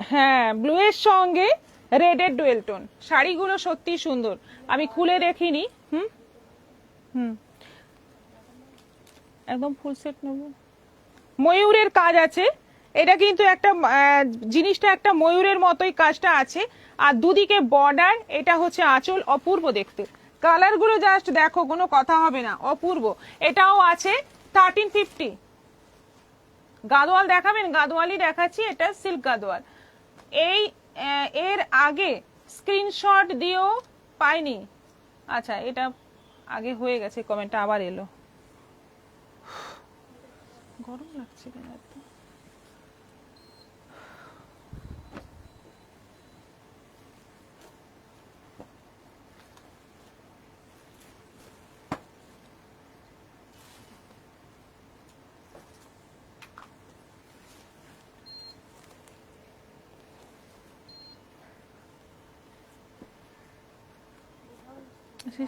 হ্যাঁ ব্লু এর সঙ্গে রেড এর ডুয়েল টোন। শাড়িগুলো সত্যি সুন্দর, আমি খুলে দেখিনি। হুম হুম, একদম ফুল সেট নেব। ময়ূরের কাজ আছে, এটা কিন্তু একটা জিনিসটা একটা ময়ূরের মতোই কাজটা আছে। আর দুদিকে বর্ডার, এটা হচ্ছে আঁচল। অপূর্ব দেখতে, কালারগুলো জাস্ট দেখো, কোনো কথা হবে না, অপূর্ব। এটাও আছে 1350। গাদোয়াল দেখাবেন? গাদোয়ালই দেখাচ্ছি, এটা সিল্ক গাদোয়াল। এই এর আগে স্ক্রিনশট দিয়েও পাইনি। আচ্ছা, এটা আগে হয়ে গেছে, কমেন্টটা আবার এলো। গরম লাগছে কেন এত?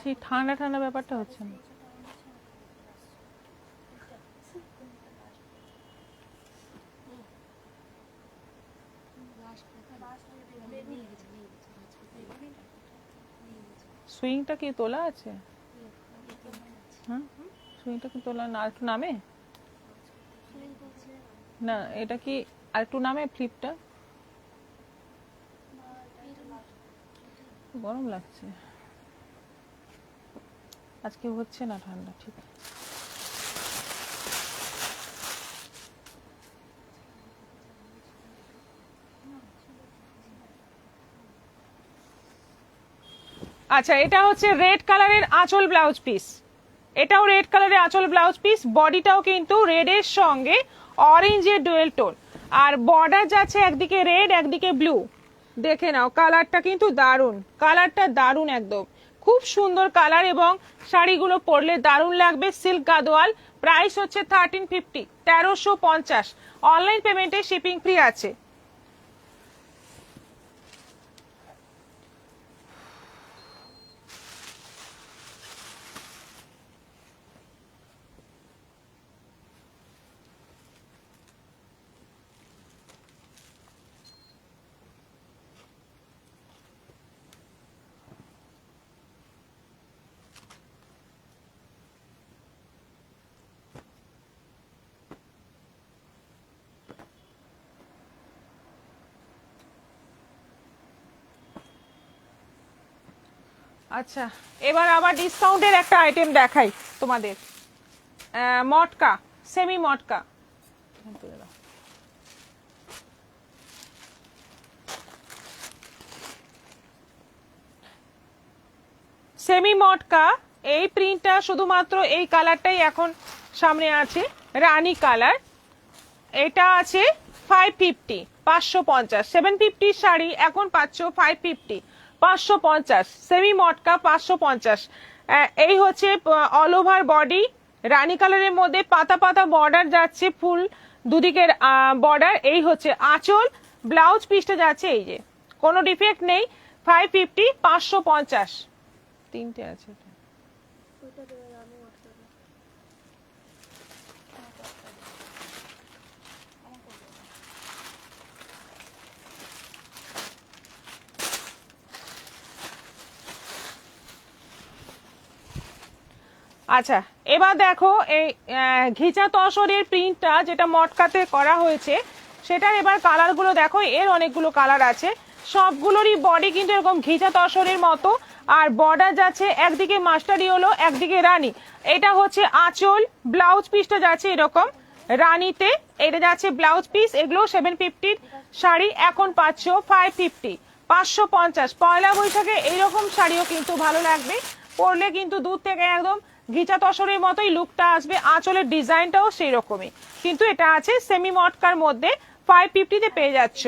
সেই ঠান্ডা ঠান্ডা ব্যাপারটা হচ্ছে না। সুইংটা কি তোলা আছে? হ্যাঁ, সুইংটা কি তোলা না, একটু নামে না? এটা কি আর একটু নামে ফ্লিপটা? গরম লাগছে আজকে, হচ্ছে না ঠান্ডা। ঠিক আছে, আচ্ছা এটা হচ্ছে রেড কালারের আঁচল ব্লাউজ পিস। এটাও রেড কালারের আঁচল ব্লাউজ পিস, বডিটাও কিন্তু রেড এর সঙ্গে অরেঞ্জের ডুয়েল টোন। আর বর্ডার যাচ্ছে একদিকে রেড একদিকে ব্লু। দেখে নাও, কালারটা কিন্তু দারুণ, কালারটা দারুণ, একদম খুব সুন্দর কালার, এবং শাড়িগুলো পরলে দারুণ লাগবে। সিল্ক গাদোয়াল, প্রাইস হচ্ছে 1350, 1350। অনলাইন পেমেন্টে শিপিং ফ্রি আছে। আচ্ছা, এবার আবার ডিসকাউন্টের একটা আইটেম দেখাই তোমাদের। মটকা, সেমি মটকা। সেমি মটকা, এই প্রিন্টটা শুধুমাত্র এই কালারটাই এখন সামনে আছে, রানী কালার। এটা আছে 550, 550। 750 শাড়ি এখন পাচ্ছ 550, 550। সেমি মটকা 550। এই হচ্ছে অল ওভার বডি, রানী কালারের মধ্যে পাতা পাতা বর্ডার যাচ্ছে, ফুল দুদিকের বর্ডার। এই হচ্ছে আঁচল, ব্লাউজ পিসটা যাচ্ছে এই যে, কোনো ডিফেক্ট নেই। 550, 550। তিনটে আছে। আচ্ছা, এবার দেখো এই ঘিচা তসরের প্রিন্টটা যেটা মটকাতে করা হয়েছে, সেটার এবার কালারগুলো দেখো। এর অনেকগুলো কালার আছে, সবগুলোরই বডি কিন্তু এরকম ঘিচা তসরের মতো। আর বর্ডার যাচ্ছে একদিকে মাস্টারি হলো, একদিকে রানী। এটা হচ্ছে আঁচল, ব্লাউজ পিসটা যাচ্ছে এরকম রানীতে, এটা যাচ্ছে ব্লাউজ পিস। এগুলো 750 শাড়ি এখন পাচ্ছ 550, 550। পয়লা বৈশাখে এইরকম শাড়িও কিন্তু ভালো লাগবে, পরলে কিন্তু দূর থেকে একদম ঘিচা তসরের মতোই লুকটা আসবে। আঁচলের ডিজাইনটাও সেই রকমই, কিন্তু এটা আছে সেমি মটকার মধ্যে, 550-তে পেয়ে যাচ্ছ।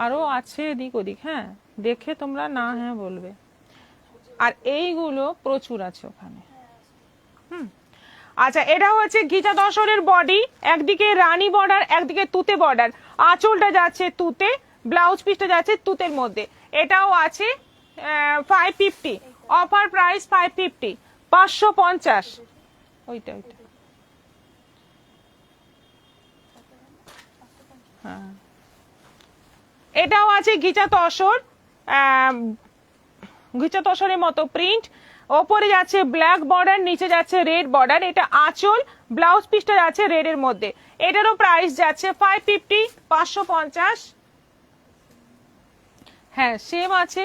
আরো আছে এদিক ওদিক, হ্যাঁ দেখে তোমরা না হ্যাঁ বলবে। আর এইগুলো প্রচুর আছে ওখানে। আচ্ছা, এটা হচ্ছে ঘিচা তসরের বডি, একদিকে রানী বর্ডার একদিকে তুতে বর্ডার, আঁচলটা যাচ্ছে তুতে, ব্লাউজ পিসটা যাচ্ছে তুতের মধ্যে। এটাও আছে 550, অফার প্রাইস 550, 550। ওইটা ওইটা হ্যাঁ, এটাও আছে ঘিচা তসর, ঘিচা তসরের মতো প্রিন্ট, ওপরে যাচ্ছে ব্ল্যাক বর্ডার, নিচে যাচ্ছে রেড বর্ডার। এটা আঁচল, ব্লাউজ পিসটা যাচ্ছে রেড এর মধ্যে। এটারও প্রাইস যাচ্ছে 550, 550। হ্যাঁ সেম আছে,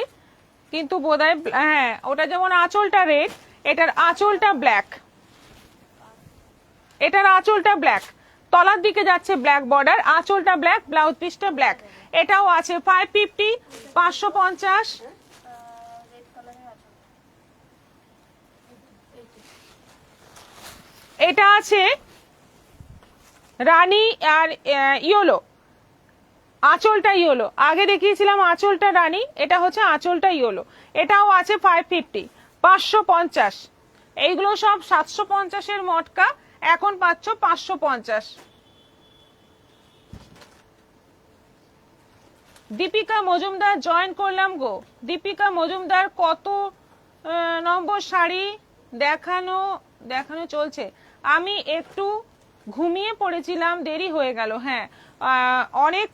কিন্তু বোধহয় হ্যাঁ ওটা যেমন আঁচলটা রেড, এটার আঁচলটা ব্ল্যাক, এটার আঁচলটা ব্ল্যাক, তলার দিকে যাচ্ছে ব্ল্যাক বর্ডার, আঁচলটা ব্ল্যাক, ব্লাউজ পিসটা ব্ল্যাক। এটাও আছে 550, 550। এটা আছে রানী আর ইয়েলো, আঁচলটা ইয়েলো, আগে দেখিয়েছিলাম আঁচলটা রানী, এটা হচ্ছে আঁচলটা ইয়েলো। এটাও আছে 550, 550। এইগুলো সব 750-এর মটকা, এখন পাচ্ছ 550। দীপিকা মজুমদার জয়েন করলাম গো। দীপিকা মজুমদার কত নম্বর শাড়ি দেখানো দেখানো চলছে? আমি একটু ঘুমিয়ে পড়েছিলাম, দেরি হয়ে গেল। হ্যাঁ অনেক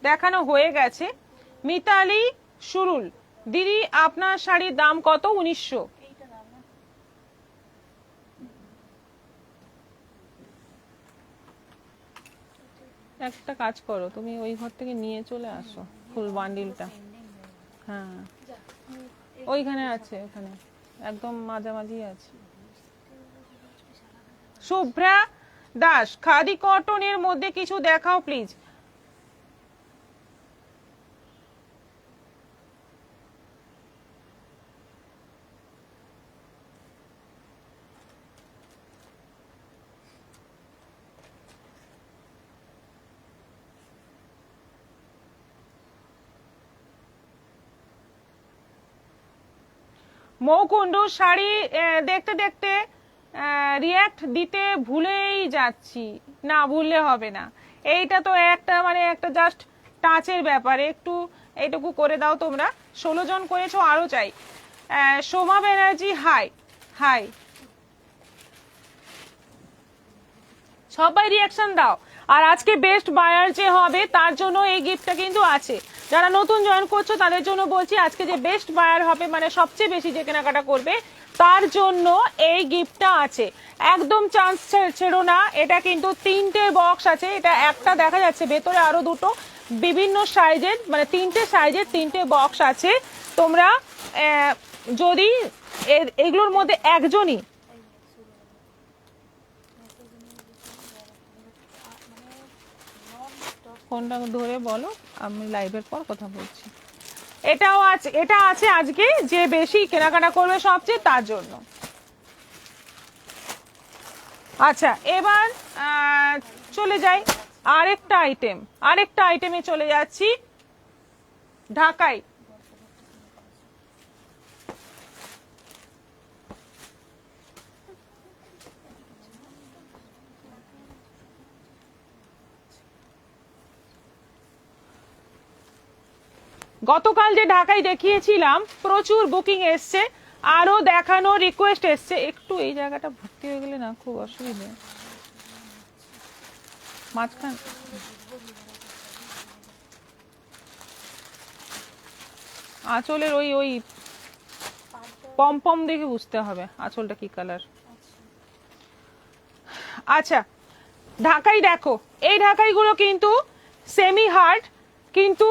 দেখানো হয়ে গেছে। মিতালি সুরুল, দিদি আপনার শাড়ির দাম কত? 1900। একটা কাজ করো, তুমি ওই ঘর থেকে নিয়ে চলে আসো ফুল বান্ডিলটা। হ্যাঁ ওইখানে আছে, ওখানে একদম মাঝামাঝি আছে। শুভ্রা দাস, খাদি কটনের মধ্যে কিছু দেখাও প্লিজ। মৌকুণ্ডু শাড়ি দেখতে দেখতে রিয়াক্ট দিতে ভুলেই যাচ্ছি। না ভুললে হবে না, এইটা তো একটা মানে একটা জাস্ট টাচের ব্যাপার, একটু এইটুকু করে দাও তোমরা। 16 জন করেছো, আরো চাই। সোমা ব্যানার্জি হাই হাই, সবাই রিয়াকশন দাও। আর আজকে বেস্ট বায়ার যে হবে তার জন্য এই গিফটটা কিন্তু আছে। যারা নতুন জয়েন করছো তাদের জন্য বলছি, আজকে যে বেস্ট বায়ার হবে মানে সবচেয়ে বেশি যে কেনাকাটা করবে তার জন্য এই গিফটটা আছে। একদম চান্স ছেড়ো না। এটা কিন্তু 3টে বক্স আছে, এটা একটা দেখা যাচ্ছে, ভেতরে আরো দুটো বিভিন্ন সাইজের, মানে 3টে সাইজের 3টে বক্স আছে। তোমরা যদি এগুলোর মধ্যে একজনই ফোনটা ধরে বলো, আমি লাইভের পর কথা বলছি। এটাও আছে, এটা আছে আজকে যে বেশি কেনাকাটা করবে সবচেয়ে তার জন্য। আচ্ছা এবার চলে যাই আরেকটা আইটেমে চলে যাচ্ছি, ঢাকাই। গতকাল যে ঢাকায় দেখিয়েছিলাম প্রচুর বুকিং এসছে, আরো দেখানো রিকোয়েস্ট এসছে। একটু এই জায়গাটা ভর্তি হয়ে গেলে না খুব অসুবিধা, মাঝখান আঁচলের ওই ওই পম পম দেখে বুঝতে হবে আঁচলটা কি কালার। আচ্ছা ঢাকাই দেখো, এই ঢাকাইগুলো কিন্তু সেমি হার্ড, কিন্তু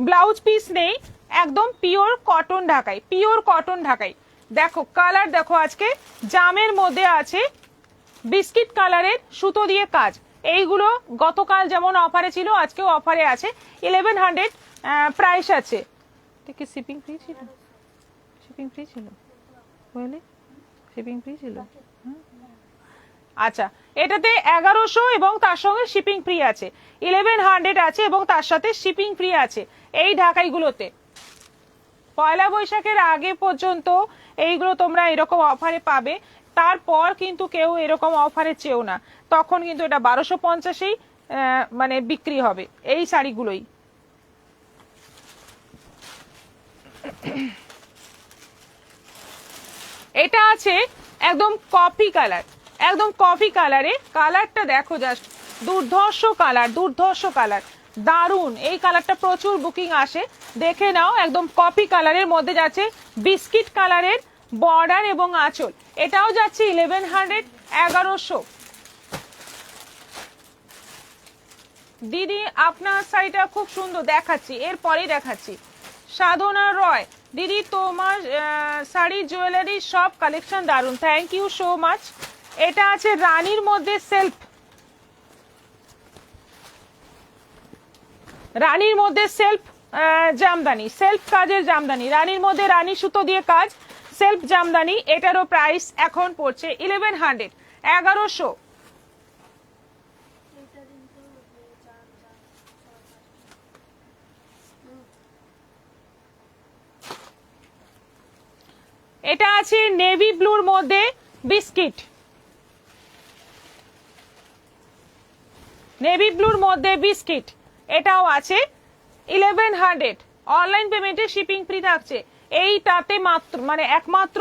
ব্লাউজ পিস নেই, একদম পিওর কটন ঢাকাই, পিওর কটন ঢাকাই। দেখো কালার দেখো, আজকে জামের মধ্যে আছে, বিস্কিট কালারের সুতো দিয়ে কাজ। এইগুলো গতকাল যেমন অফারে ছিল আজকেও অফারে আছে, 1100 প্রাইস আছে। কি শিপিং ফ্রি ছিল? শিপিং ফ্রি ছিল বলে শিপিং ফ্রি ছিল। আচ্ছা, এটাতে 1100 এবং তার সঙ্গে শিপিং ফ্রি আছে, 1100 আছে এবং তার সাথে শিপিং ফ্রি আছে এই ঢাকাইগুলোতে। পয়লা বৈশাখের আগে পর্যন্ত এইগুলো তোমরা এরকম অফারে পাবে, তারপর কিন্তু কেউ এরকম অফারে চেও না, তখন কিন্তু এটা 1250-এই মানে বিক্রি হবে এই শাড়িগুলোই। এটা আছে একদম কফি কালার, একদম কফি কালারে, কালারটা দেখো জাস্ট, দুর্ধর্ষ কালার, দুর্ধর্ষ কালার, দারুন। এই কালারটা প্রচুর বুকিং আসে, দেখে নাও। একদম কফি কালারের মধ্যে যাচ্ছে বিস্কিট কালারের বর্ডার এবং আঁচল। এটাও যাচ্ছে 1100, 1100। দিদি আপনার শাড়িটা খুব সুন্দর, দেখাচ্ছি এরপরেই দেখাচ্ছি। সাধনা রয়, দিদি তোমার শাড়ি জুয়েলারি সব কালেকশন দারুন, থ্যাংক ইউ সো মাচ। এটা আছে রানীর মধ্যে সেলফ, রানীর মধ্যে সেলফ জামদানি, সেলফ কাজের জামদানি, রানীর মধ্যে রানী সুতো দিয়ে কাজ, সেলফ জামদানি। এটারও প্রাইস এখন পড়ছে 1100, 1100। এটা আছে নেভি ব্লুর মধ্যে বিস্কিট, নেভি ব্লুর মধ্যে বিস্কিট, এটাও আছে 1100। অনলাইন পেমেন্টে শিপিং ফ্রি থাকছে এইটাতে, মাত্র মানে একমাত্র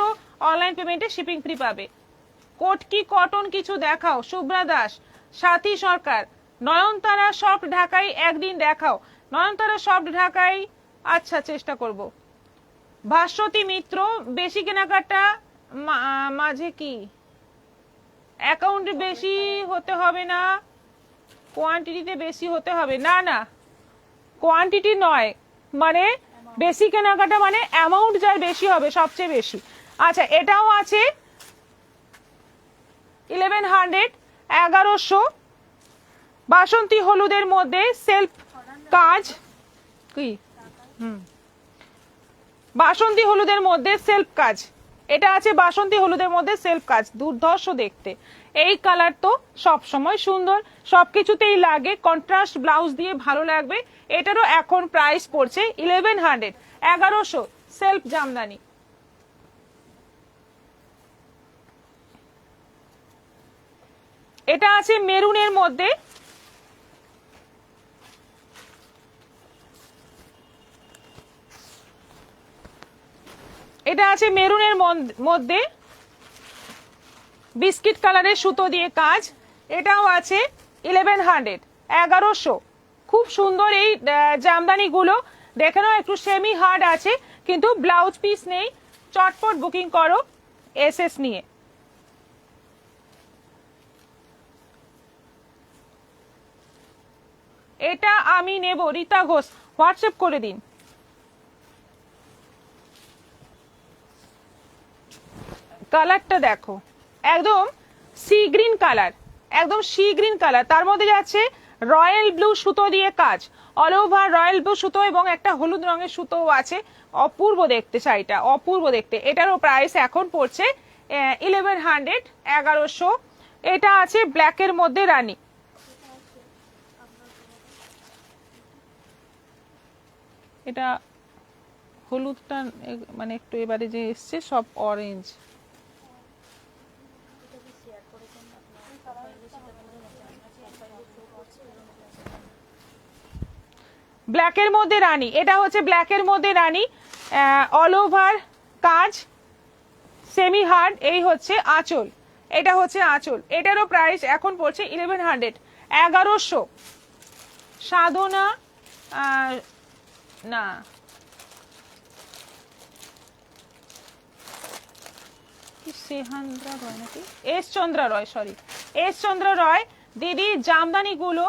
অনলাইন পেমেন্টে শিপিং ফ্রি পাবে। কোটকি কটন কিছু দেখাও, শুভ্রা দাস, সাথী সরকার, নয়নতারা সফট ঢাকাই একদিন দেখাও, নয়নতারা সফট ঢাকাই, আচ্ছা চেষ্টা করব। ভাস্বতী মিত্র, বেশি কেনাকাটা মাঝে কি অ্যাকাউন্ট বেশি হতে হবে না, কোয়ান্টিটিতে বেশি হতে হবে না? না, কোয়ান্টিটি নয়, মানে বেশি কেনাকাটা মানে অ্যামাউন্ট যার বেশি হবে সবচেয়ে বেশি। আচ্ছা, এটাও আছে 1100, 1100। বাসন্তী হলুদের মধ্যে সেলফ কাজ, কি বাসন্তী হলুদের মধ্যে সেলফ কাজ, এটা আছে বাসন্তী হলুদের মধ্যে সেলফ কাজ, দুর্ধর্ষ দেখতে। এই কালার তো সব সময় সুন্দর, সবকিছুতেই লাগে, কন্ট্রাস্ট ব্লাউজ দিয়ে ভালো লাগবে। এটারও এখন প্রাইস পড়ছে 1100, 1100, সেলফ জামদানি। এটা আছে মেরুনের মধ্যে, এটা আছে মেরুনের মধ্যে বিস্কিট কালারের সুতো দিয়ে কাজ, এটাও আছে 1100, 1100। খুব সুন্দর এই জামদানি গুলো, দেখে নাও একটু সেমি হার্ড আছে কিন্তু ব্লাউজ পিস নেই, চটপট বুকিং করো এসএস নিয়ে। এটা আমি নেব, রীতা ঘোষ, হোয়াটসঅ্যাপ করে দিন। কালারটা দেখো, একদম সি গ্রিন কালার, একদম সি গ্রিন কালার, তার মধ্যে যাচ্ছে রয়্যাল ব্লু সুতো দিয়ে কাজ, অল ওভার রয়্যাল ব্লু সুতো এবং একটা হলুদ রঙের সুতো আছে। অপূর্ব দেখতে শাড়িটা, অপূর্ব দেখতে। এটারও প্রাইস এখন পড়ছে 1100, 1100। এটা আছে ব্ল্যাকের মধ্যে রানী, এটা হলুদটা মানে একটু এবারে যে এসছে সব অরেঞ্জ। ব্ল্যাকের মধ্যে রানী, এটা হচ্ছে ব্ল্যাকের মধ্যে রানী, অল ওভার কাজ, সেমি হার্ড। এই হচ্ছে আঁচল, এটা হচ্ছে আঁচল। এটারও প্রাইস এখন পড়ছে 1100, 1100। সাধনা না, সেহান্দ্রা রয় নাকি, এস চন্দ্রা রয়, সরি এস চন্দ্রা রয়। দিদি জামদানি গুলো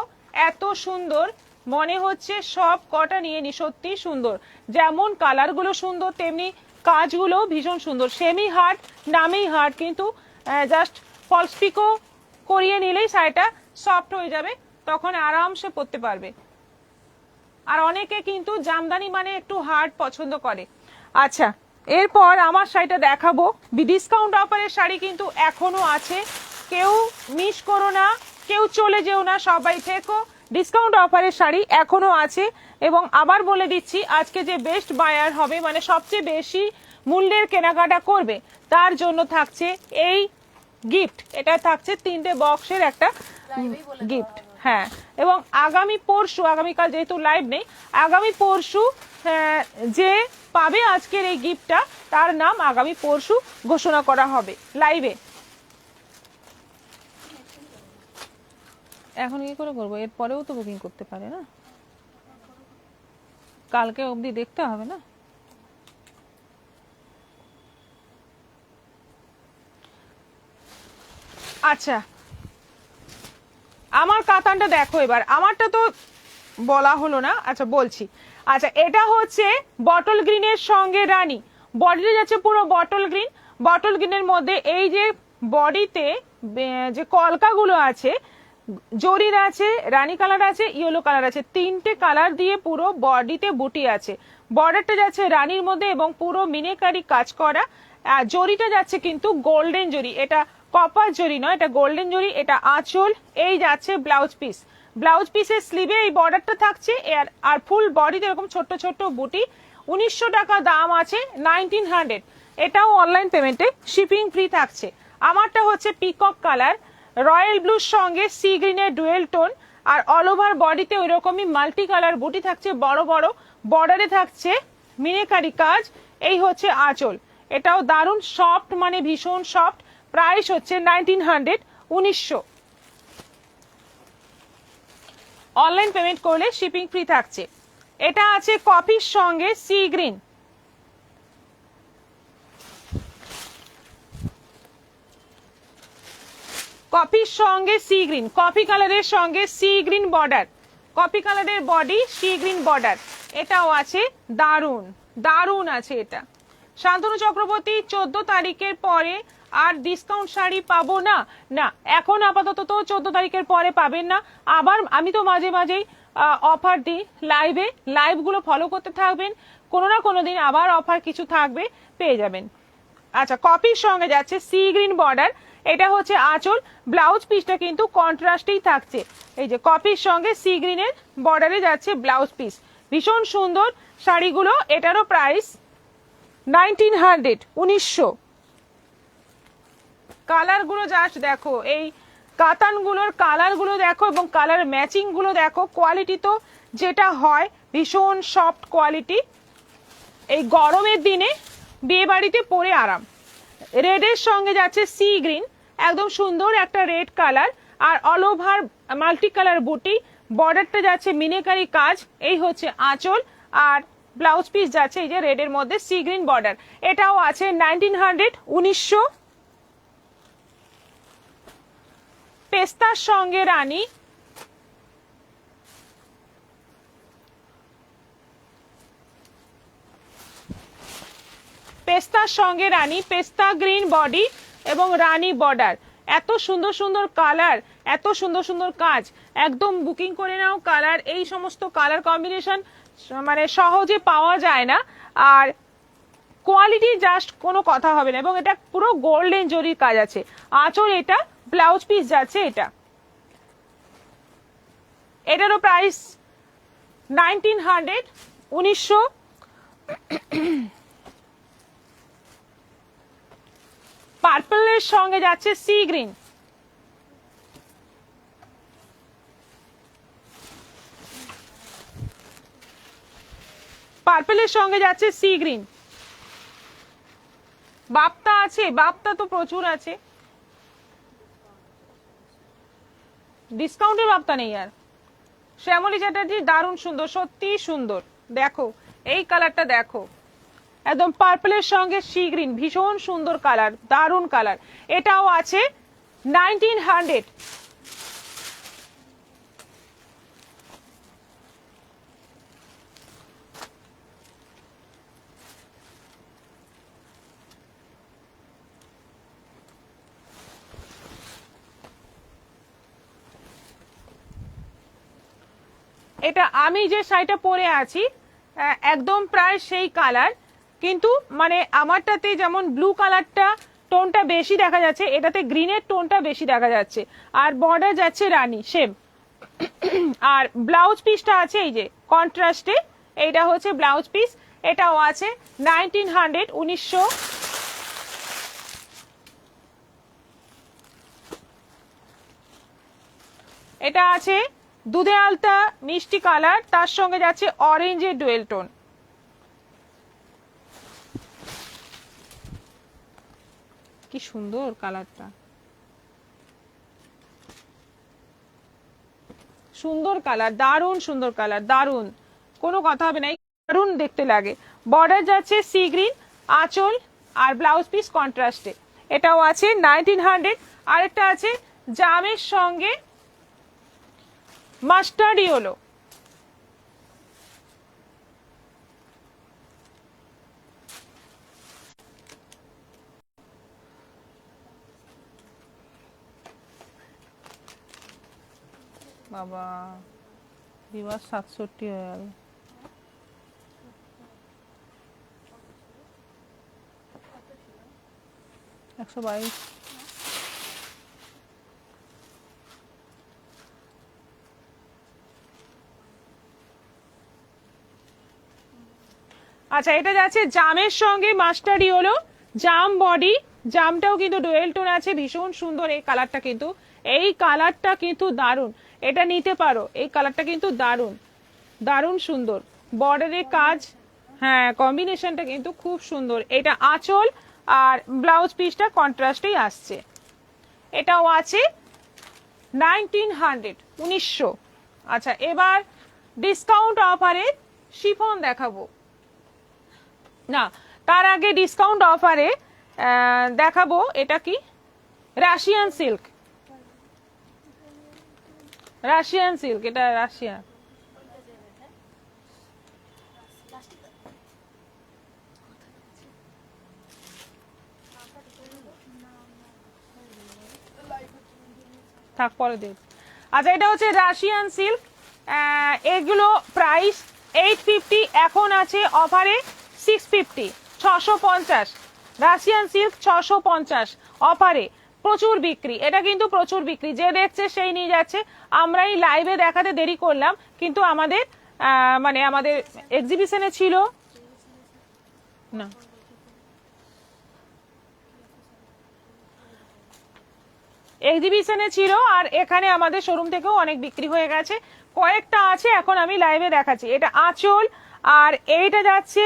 এত সুন্দর, মনে হচ্ছে সব কটা নিয়ে নি, সত্যি সুন্দর। যেমন কালার গুলো সুন্দর তেমনি কাজগুলো ভীষণ সুন্দর, সেমি হার্ড নামেই হার্ড, কিন্তু জাস্ট ফলস পিকো করিয়ে নিলেই শাড়িটা সফট হয়ে যাবে, তখন আরামসে পরতে পারবে। আর অনেকে কিন্তু জামদানি মানে একটু হার্ড পছন্দ করে। আচ্ছা, এরপর আমার শাড়িটা দেখাবো। ডিসকাউন্ট অফারের শাড়ি কিন্তু এখনো আছে, কেউ মিস করো না, কেউ চলে যেও না, সবাই থেকো। ডিসকাউন্ট অফারের শাড়ি এখনো আছে। এবং আবার বলে দিচ্ছি, আজকে যে বেস্ট বায়ার হবে, মানে সবচেয়ে বেশি মূল্যের কেনাকাটা করবে, তার জন্য থাকছে এই গিফট। এটা থাকছে 3টে বক্সের একটা গিফট। হ্যাঁ, এবং আগামী পরশু, আগামীকাল যেহেতু লাইভ নেই, আগামী পরশু যে পাবে আজকের এই গিফটটা, তার নাম আগামী পরশু ঘোষণা করা হবে লাইভে। এখন কি করে করবো? এর পরেও তো বুকিং করতে পারে না, কালকে অবধি দেখতে হবে না। আচ্ছা, আমার কাতানটা দেখো এবার। আমারটা তো বলা হলো না, আচ্ছা বলছি। আচ্ছা, এটা হচ্ছে বটল গ্রিনের সঙ্গে রানী, বডিটা যাচ্ছে পুরো বটল গ্রিন। বটল গ্রিনের মধ্যে এই যে বডিতে যে কলকাগুলো আছে, জরির আছে, রানী কালার আছে, ইয়েলো কালার আছে, 3টে কালার দিয়ে পুরো বডিতে বুটি আছে। বর্ডারটা যাচ্ছে রানীর মধ্যে এবং পুরো মিনেকারি কাজ করা। জরিটা যাচ্ছে কিন্তু গোল্ডেন জরি, এটা কপার জরি নয়, এটা গোল্ডেন জরি। এটা আঁচল, এই যাচ্ছে ব্লাউজ পিস। ব্লাউজ পিসের স্লিভে এই বর্ডারটা থাকছে, আর ফুল বডিতে এরকম ছোট্ট ছোট্ট বুটি। 1900 টাকা দাম আছে, 1900। এটাও অনলাইন পেমেন্টে, শিপিং ফ্রি থাকছে। আমারটা হচ্ছে পিকক কালার, রয়্যাল ব্লুর সঙ্গে সি গ্রিনের ডুয়েল টোন, আর অল ওভার বডিতে ওই রকমই মাল্টি কালার বুটি থাকছে বড় বড়। বর্ডারে থাকছে মিনেকারি কাজ। এই হচ্ছে আঁচল। এটাও দারুণ সফট, মানে ভীষণ সফট। প্রাইস হচ্ছে 1900, 1900। অনলাইন পেমেন্ট করলে শিপিং ফ্রি থাকছে। এটা আছে কফির সঙ্গে সি গ্রিন, কফির সঙ্গে সি গ্রিন, কফি কালারের সঙ্গে সি গ্রিন বর্ডার, কফি কালারের বডি, সি গ্রিন বর্ডার। এটাও আছে, দারুণ দারুণ আছে এটা। শান্তনু চক্রবর্তী, 14 তারিখের পরে আর ডিসকাউন্ট শাড়ি পাবো না? না, এখন আপাতত তো 14 তারিখের পরে পাবেন না। আবার আমি তো মাঝে মাঝেই অফার দিই লাইভে, লাইভগুলো ফলো করতে থাকবেন, কোনো না কোনো দিন আবার অফার কিছু থাকবে, পেয়ে যাবেন। আচ্ছা, কপির সঙ্গে যাচ্ছে সি গ্রিন বর্ডার। এটা হচ্ছে আঁচল, ব্লাউজ পিসটা কিন্তু কন্ট্রাস্টেই থাকছে। এই যে কপির সঙ্গে সি গ্রিনের বর্ডারে যাচ্ছে ব্লাউজ পিস, ভীষণ সুন্দর শাড়িগুলো। এটারও প্রাইস 1900, 1900। কালারগুলো জাস্ট দেখো, এই কাতানগুলোর কালারগুলো দেখো এবং কালার ম্যাচিং গুলো দেখো। কোয়ালিটি তো যেটা হয় ভীষণ সফট কোয়ালিটি, এই গরমের দিনে বিয়ে বাড়িতে পরে আরাম। রেডের সঙ্গে যাচ্ছে সি গ্রিন, একদম সুন্দর একটা রেড কালার, আর অল ওভার মাল্টি কালার বুটি। বর্ডারটা যাচ্ছে মিনেকারি কাজ। এই হচ্ছে আঁচল, আর ব্লাউজ পিস যাচ্ছে এই যে রেডের মধ্যে সি গ্রিন বর্ডার। এটাও আছে 1900, 1900। পেস্তার সঙ্গে রানী, পেস্তার সঙ্গে রানী, পেস্তা গ্রিন বডি এবং রানী বর্ডার। এত সুন্দর সুন্দর কালার, এত সুন্দর সুন্দর কাজ, একদম বুকিং করে নাও। কালার, এই সমস্ত কালার কম্বিনেশন মানে সহজে পাওয়া যায় না, আর কোয়ালিটি জাস্ট কোনো কথা হবে না। এবং এটা পুরো গোল্ডেন জরির কাজ আছে। আঁচল, এটা ব্লাউজ পিস যাচ্ছে এটা। এটারও প্রাইস 1900, 1900। পার্পলের সঙ্গে যাচ্ছে সি গ্রিন, পার্পলের সঙ্গে যাচ্ছে সি গ্রিন। বাপ্তা আছে, বাপ্তা তো প্রচুর আছে, ডিসকাউন্টের বাপ্তা নেই আর। শ্যামলী চ্যাটার্জি, দারুণ সুন্দর, সত্যি সুন্দর। দেখো এই কালারটা দেখো, একদম পার্পলের সঙ্গে সি গ্রিন, ভীষণ সুন্দর কালার, দারুণ কালার। এটাও আছে 1900। এটা আমি যে শাড়িটা পরে আছি একদম প্রায় সেই কালার, কিন্তু মানে আমারটাতে যেমন ব্লু কালারটা টোনটা বেশি দেখা যাচ্ছে, এটাতে গ্রিনের টোনটা বেশি দেখা যাচ্ছে। আর বর্ডার যাচ্ছে রানী সেম। আর ব্লাউজ পিসটা আছে এই যে কন্ট্রাস্টে, এইটা হচ্ছে ব্লাউজ পিস, এটাও আছে 1900 1900। এটা আছে দুধে আলতা মিষ্টি কালার, তার সঙ্গে যাচ্ছে অরেঞ্জের ডুয়েল টোন। কি সুন্দর কালারটা, সুন্দর কালার, দারুণ সুন্দর কালার, দারুণ, কোনো কথা হবে না, দারুণ দেখতে লাগে। বর্ডার যাচ্ছে সি গ্রিন, আঁচল আর ব্লাউজ পিস কন্ট্রাস্টে, এটাও আছে 1900। আরেকটা আছে জামের সঙ্গে মাস্টার্ড ইয়েলো, বাবা বিবাহ 67 হয়ে গেল। একশো 22। আচ্ছা, এটা যাচ্ছে জামের সঙ্গে মাস্টার্ড ইয়েলো, জাম বডি, জামটাও কিন্তু ডুয়েল টোন আছে, ভীষণ সুন্দর এই কালারটা, কিন্তু এই কালারটা কিন্তু দারুণ, এটা নিতে পারো, এই কালারটা কিন্তু দারুণ, দারুণ সুন্দর, বর্ডারের কাজ, হ্যাঁ কম্বিনেশনটা কিন্তু খুব সুন্দর। এটা আঁচল আর ব্লাউজ পিসটা কন্ট্রাস্টেই আসছে, এটাও আছে 1900 1900। আচ্ছা, এবার ডিসকাউন্ট অফারে শিফন দেখাবো, না তার আগে ডিসকাউন্ট অফারে দেখাবো এটা কি রাশিয়ান সিল্ক, রাশিয়ান সিল্ক, এটা রাশিয়ান, থাক পরে দেব। আচ্ছা, এটা হচ্ছে রাশিয়ান সিল্ক, এগুলো প্রাইস 850, এখন আছে অফারে 650, 650। রাশিয়ান সিল্ক 650 অফারে, প্রচুর বিক্রি, এটা কিন্তু প্রচুর বিক্রি, যে দেখছে সেই নিয়ে যাচ্ছে। আমরাই লাইভে দেখাতে দেরি করলাম, কিন্তু আমাদের মানে আমাদের এক্সিবিশনে ছিল না, এক্সিবিশনে ছিল, আর এখানে আমাদের শোরুম থেকেও অনেক বিক্রি হয়ে গেছে, কয়েকটা আছে এখন আমি লাইভে দেখাচ্ছি। এটা আঁচল, আর এইটা যাচ্ছে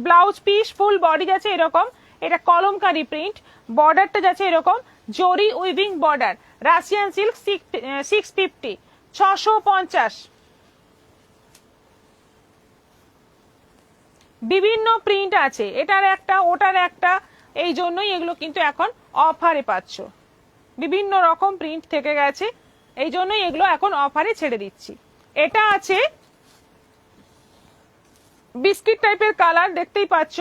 ব্লাউজ পিস, ফুল বডি যাচ্ছে এরকম, এটা কলমকারি প্রিন্ট, বর্ডারটা যাচ্ছে এরকম জরি উইভিং বর্ডার, রাশিয়ান সিল্ক 650, 650। বিভিন্ন প্রিন্ট আছে, এটার একটা ওটার একটা, এই জন্যই এগুলো কিন্তু এখন অফারে পাচ্ছ, বিভিন্ন রকম প্রিন্ট থেকে গেছে, এই জন্যই এগুলো এখন অফারে ছেড়ে দিচ্ছি। এটা আছে বিস্কিট টাইপের কালার, দেখতেই পাচ্ছ,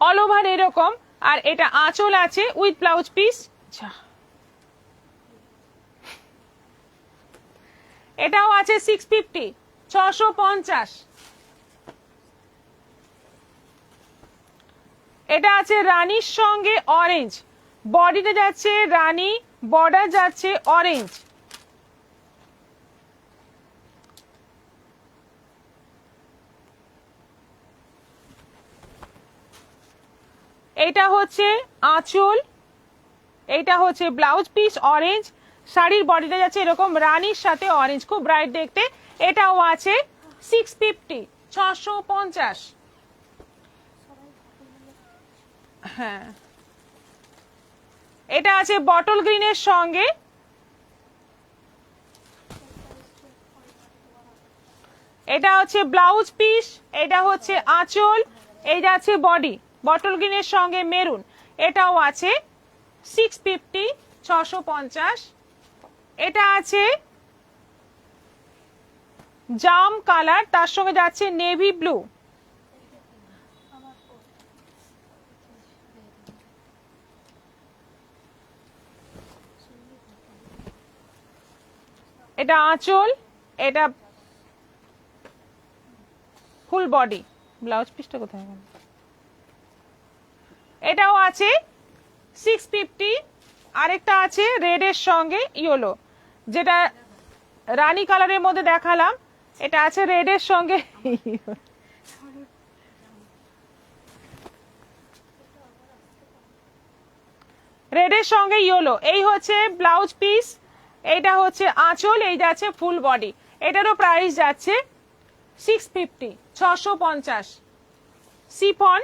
অল ওভার এরকম, আর এটা আঁচল আছে উইথ ব্লাউজ পিস, এটাও আছে 650, 650। এটা আছে রানীর সঙ্গে অরেঞ্জ, বডিটা যাচ্ছে রানী, বর্ডার যাচ্ছে অরেঞ্জ, এটা হচ্ছে আঁচল, এইটা হচ্ছে ব্লাউজ পিস অরেঞ্জ, শাড়ির বডিটা যাচ্ছে এরকম রানীর সাথে অরেঞ্জ, খুব ব্রাইট দেখতে, এটাও আছে 650, 650। হ্যাঁ, এটা আছে বটল গ্রিনের সঙ্গে, এটা হচ্ছে ব্লাউজ পিস, এটা হচ্ছে আঁচল, এই যাচ্ছে বডি, বটল গ্রিনের সঙ্গে মেরুন, এটাও আছে 650, 650। এটা আছে জাম কালার, তার সঙ্গে যাচ্ছে নেভি ব্লু, এটা আঁচল, এটা ফুল বডি, ব্লাউজ পিসটা কোথায় গেল? এটাও আছে 650। আরেকটা আছে রেড এর সঙ্গে ইয়েলো, যেটা রানী কালারের মধ্যে দেখালাম, এটা আছে রেড এর সঙ্গে রেড এর সঙ্গে ইয়েলো। এই হচ্ছে ব্লাউজ পিস, এইটা হচ্ছে আঁচল, এই যাচ্ছে ফুল বডি। এটারও প্রাইস যাচ্ছে 650, 650। শিফন,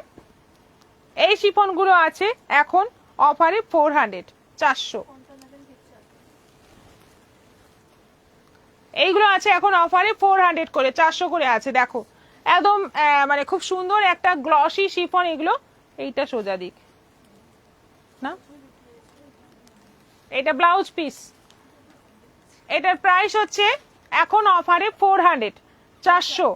এই শিফন গুলো আছে এখন অফারে 400, 400। এইগুলো আছে এখন অফারে 400 করে, 400 করে আছে। দেখো একদম মানে খুব সুন্দর একটা গ্লসি শিফন এগুলো। এইটা সোজা দিক না, এটা ব্লাউজ পিস। এটার প্রাইস হচ্ছে এখন অফারে 400, 400।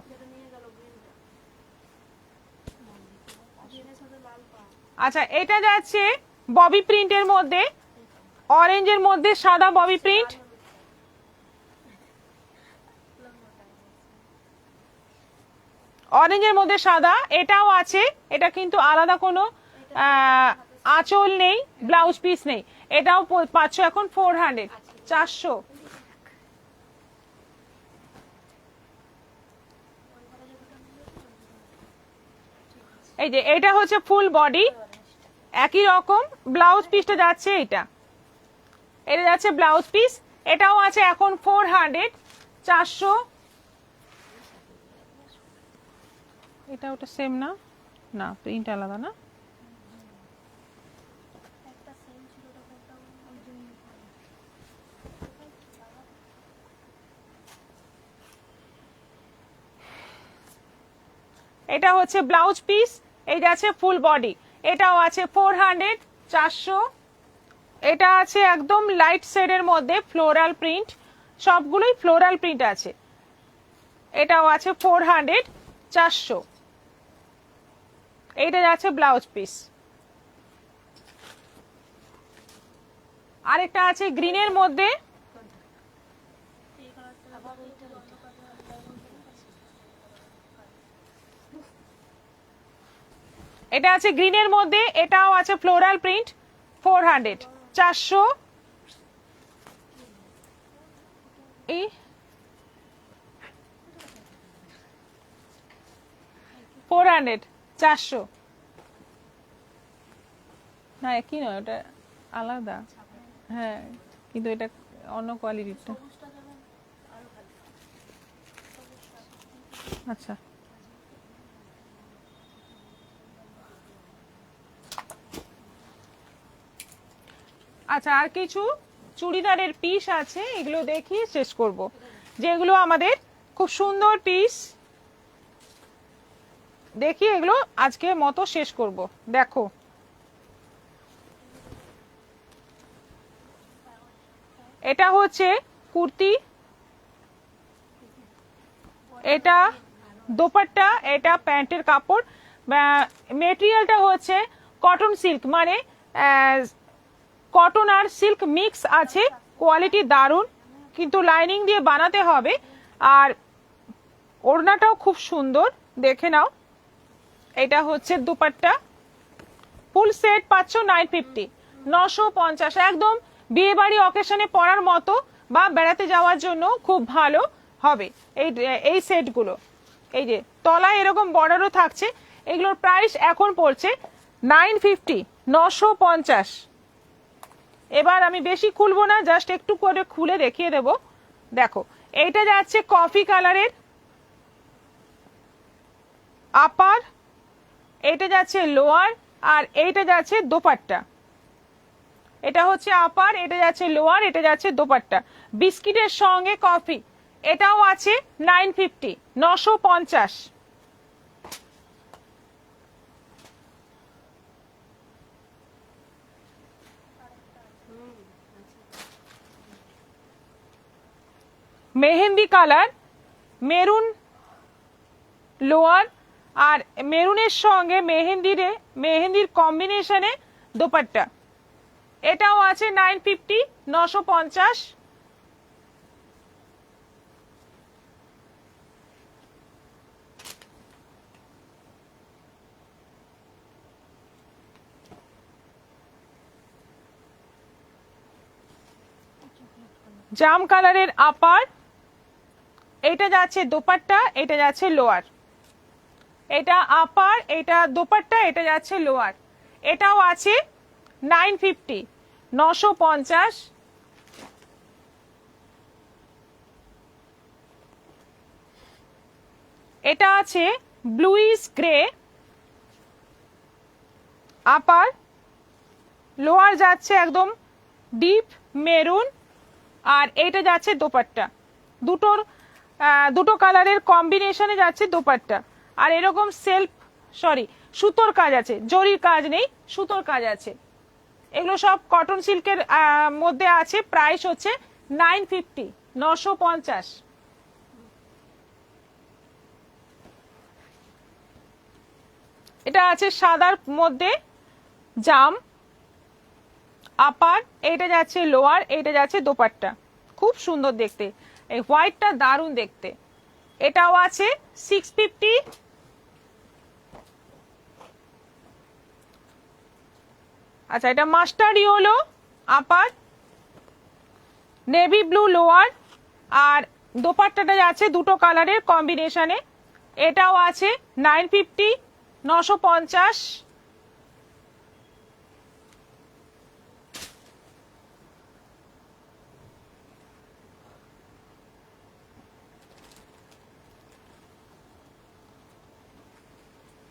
আচ্ছা, এটা যাচ্ছে ববি প্রিন্টের মধ্যে, অরেঞ্জের মধ্যে সাদা ববি প্রিন্ট। অরেঞ্জের মধ্যে সাদা, এটাও আছে। এটা কিন্তু আলাদা কোনো আঁচল নেই, ব্লাউজ পিস নেই। এটাও পাচ্ছ এখন 400, 400। এই যে এটা হচ্ছে ফুল বডি, একই রকম ব্লাউজ পিসটা যাচ্ছে, এটা যাচ্ছে ব্লাউজ পিস। এটাও আছে এখন 400, 400। এটা ওটা সেম না, না প্রিন্ট আলাদা না। এটা হচ্ছে ব্লাউজ পিস, এই যাচ্ছে ফুল বডি। এটাও আছে 400, 400। এটা আছে একদম লাইট শেডের মধ্যে ফ্লোরাল প্রিন্ট, সবগুলোই ফ্লোরাল প্রিন্ট আছে। এটাও আছে 400, 400। এইটা যাচ্ছে ব্লাউজ পিস। আরেকটা আছে গ্রিনের মধ্যে, এটা আছে গ্রিনের মধ্যে, এটাও আছে ফ্লোরাল প্রিন্ট, 400, 400। এই 400, 400 না, একই নয়, ওটা আলাদা। হ্যাঁ, কিন্তু এটা অন্য কোয়ালিটিটা। আচ্ছা, আচ্ছা আর কিছু চুড়িদারের পিস আছে, এগুলো দেখিয়ে শেষ করব। যেগুলো আমাদের খুব সুন্দর পিস, দেখি এগুলো আজকে মতো শেষ করব। দেখো এটা হচ্ছে কুর্তি, এটা দোপাট্টা, এটা প্যান্টের কাপড়। মেটেরিয়ালটা হচ্ছে কটন সিল্ক, মানে কটন আর সিল্ক মিক্স আছে, কোয়ালিটি দারুণ, কিন্তু লাইনিং দিয়ে বানাতে হবে। আর ওড়নাটাও খুব সুন্দর, দেখে নাও। এটা হচ্ছে দুপাট্টা, ফুল সেট পাচ্ছ 950, 950। একদম বিয়ে বাড়ি অকেশনে পরার মতো বা বেড়াতে যাওয়ার জন্য খুব ভালো হবে এই সেটগুলো। এই যে তলায় এরকম বর্ডারও থাকছে। এগুলোর প্রাইস এখন পড়ছে 950, 950। এবার আমি বেশি খুলবো না, জাস্ট একটু করে খুলে দেখিয়ে দেব। দেখো এইটা যাচ্ছে কফি কালারের আপার, এটা যাচ্ছে লোয়ার, আর এইটা যাচ্ছে দোপাট্টা। এটা হচ্ছে আপার, এটা যাচ্ছে লোয়ার, এটা যাচ্ছে দোপাট্টা, বিস্কিটের সঙ্গে কফি। এটাও আছে 950, 950। মেহেন্দি কালার, মেরুন লোয়ার, আর মেরুনের সঙ্গে মেহেন্দির কম্বিনেশনে দোপাট্টা। এটাও আছে 950, 950। জাম কালারের আপার, এটা যাচ্ছে দোপাট্টা, এটা যাচ্ছে লোয়ার। এটা আপার, এটা দোপাট্টা, এটা যাচ্ছে লোয়ার। এটাও আছে 950, 950। এটা আছে ব্লুইশ গ্রে আপার, লোয়ার যাচ্ছে একদম ডিপ মেরুন, আর এইটা যাচ্ছে দোপাট্টা। দুটো কালারের কম্বিনেশনে যাচ্ছে দোপাট্টা। আর এরকম সুতোর কাজ আছে, জরির কাজ নেই, সুতোর কাজ আছে। এগুলো সব কটন সিল্কের মধ্যে আছে। প্রাইস হচ্ছে 950, 950। এটা আছে সাদার মধ্যে জাম আপার, এটা যাচ্ছে লোয়ার, এটা যাচ্ছে দোপাট্টা। খুব সুন্দর দেখতে, এই হোয়াইটটা দারুণ দেখতে। এটাও আছে 650। আচ্ছা, এটা মাস্টার্ড ইয়েলো আপার, নেভি ব্লু লোয়ার, আর দোপাট্টাটা যাচ্ছে দুটো কালারের কম্বিনেশনে। এটাও আছে 950, 950।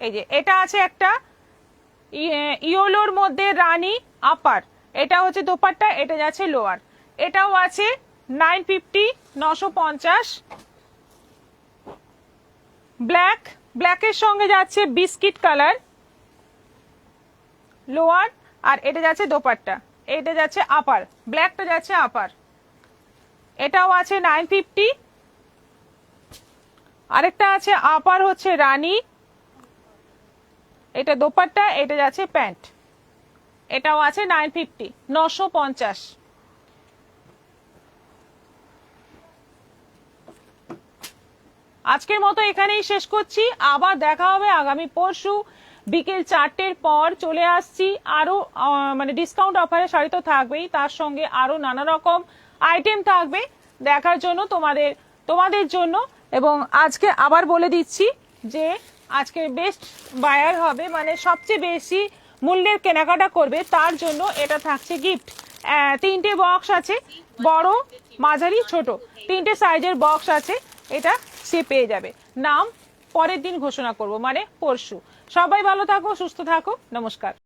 এই যে এটা আছে একটা ইয়েলোর মধ্যে রানী আপার, এটা হচ্ছে দোপাট্টা, এটা যাচ্ছে লোয়ার। এটাও আছে 950, 950। ব্ল্যাকের সঙ্গে যাচ্ছে বিস্কিট কালার লোয়ার, আর এটা যাচ্ছে দোপাট্টা, এটা যাচ্ছে আপার, ব্ল্যাকটা যাচ্ছে আপার। এটাও আছে 950। আরেকটা আছে আপার হচ্ছে রানী, এটা দোপাট্টা, এটা যাচ্ছে প্যান্ট। এটাও আছে 950, 950। আজকের মতো এখানেই শেষ করছি। আবার দেখা হবে আগামী পরশু বিকেল 4টের পর। চলে আসছি আরো মানে ডিসকাউন্ট অফারে শাড়ি তো থাকবেই, তার সঙ্গে আরো নানা রকম আইটেম থাকবে দেখার জন্য তোমাদের জন্য। এবং আজকে আবার বলে দিচ্ছি যে আজকে বেস্ট বায়ার হবে, মানে সবচেয়ে বেশি মূল্যের কেনাকাটা করবে, তার জন্য এটা থাকছে গিফট। 3টে বক্স আছে, বড় মাঝারি ছোট 3টে সাইজের বক্স আছে। এটা সে পেয়ে যাবে। নাম পরের দিন ঘোষণা করব, মানে পরশু। সবাই ভালো থাকো, সুস্থ থাকো, নমস্কার।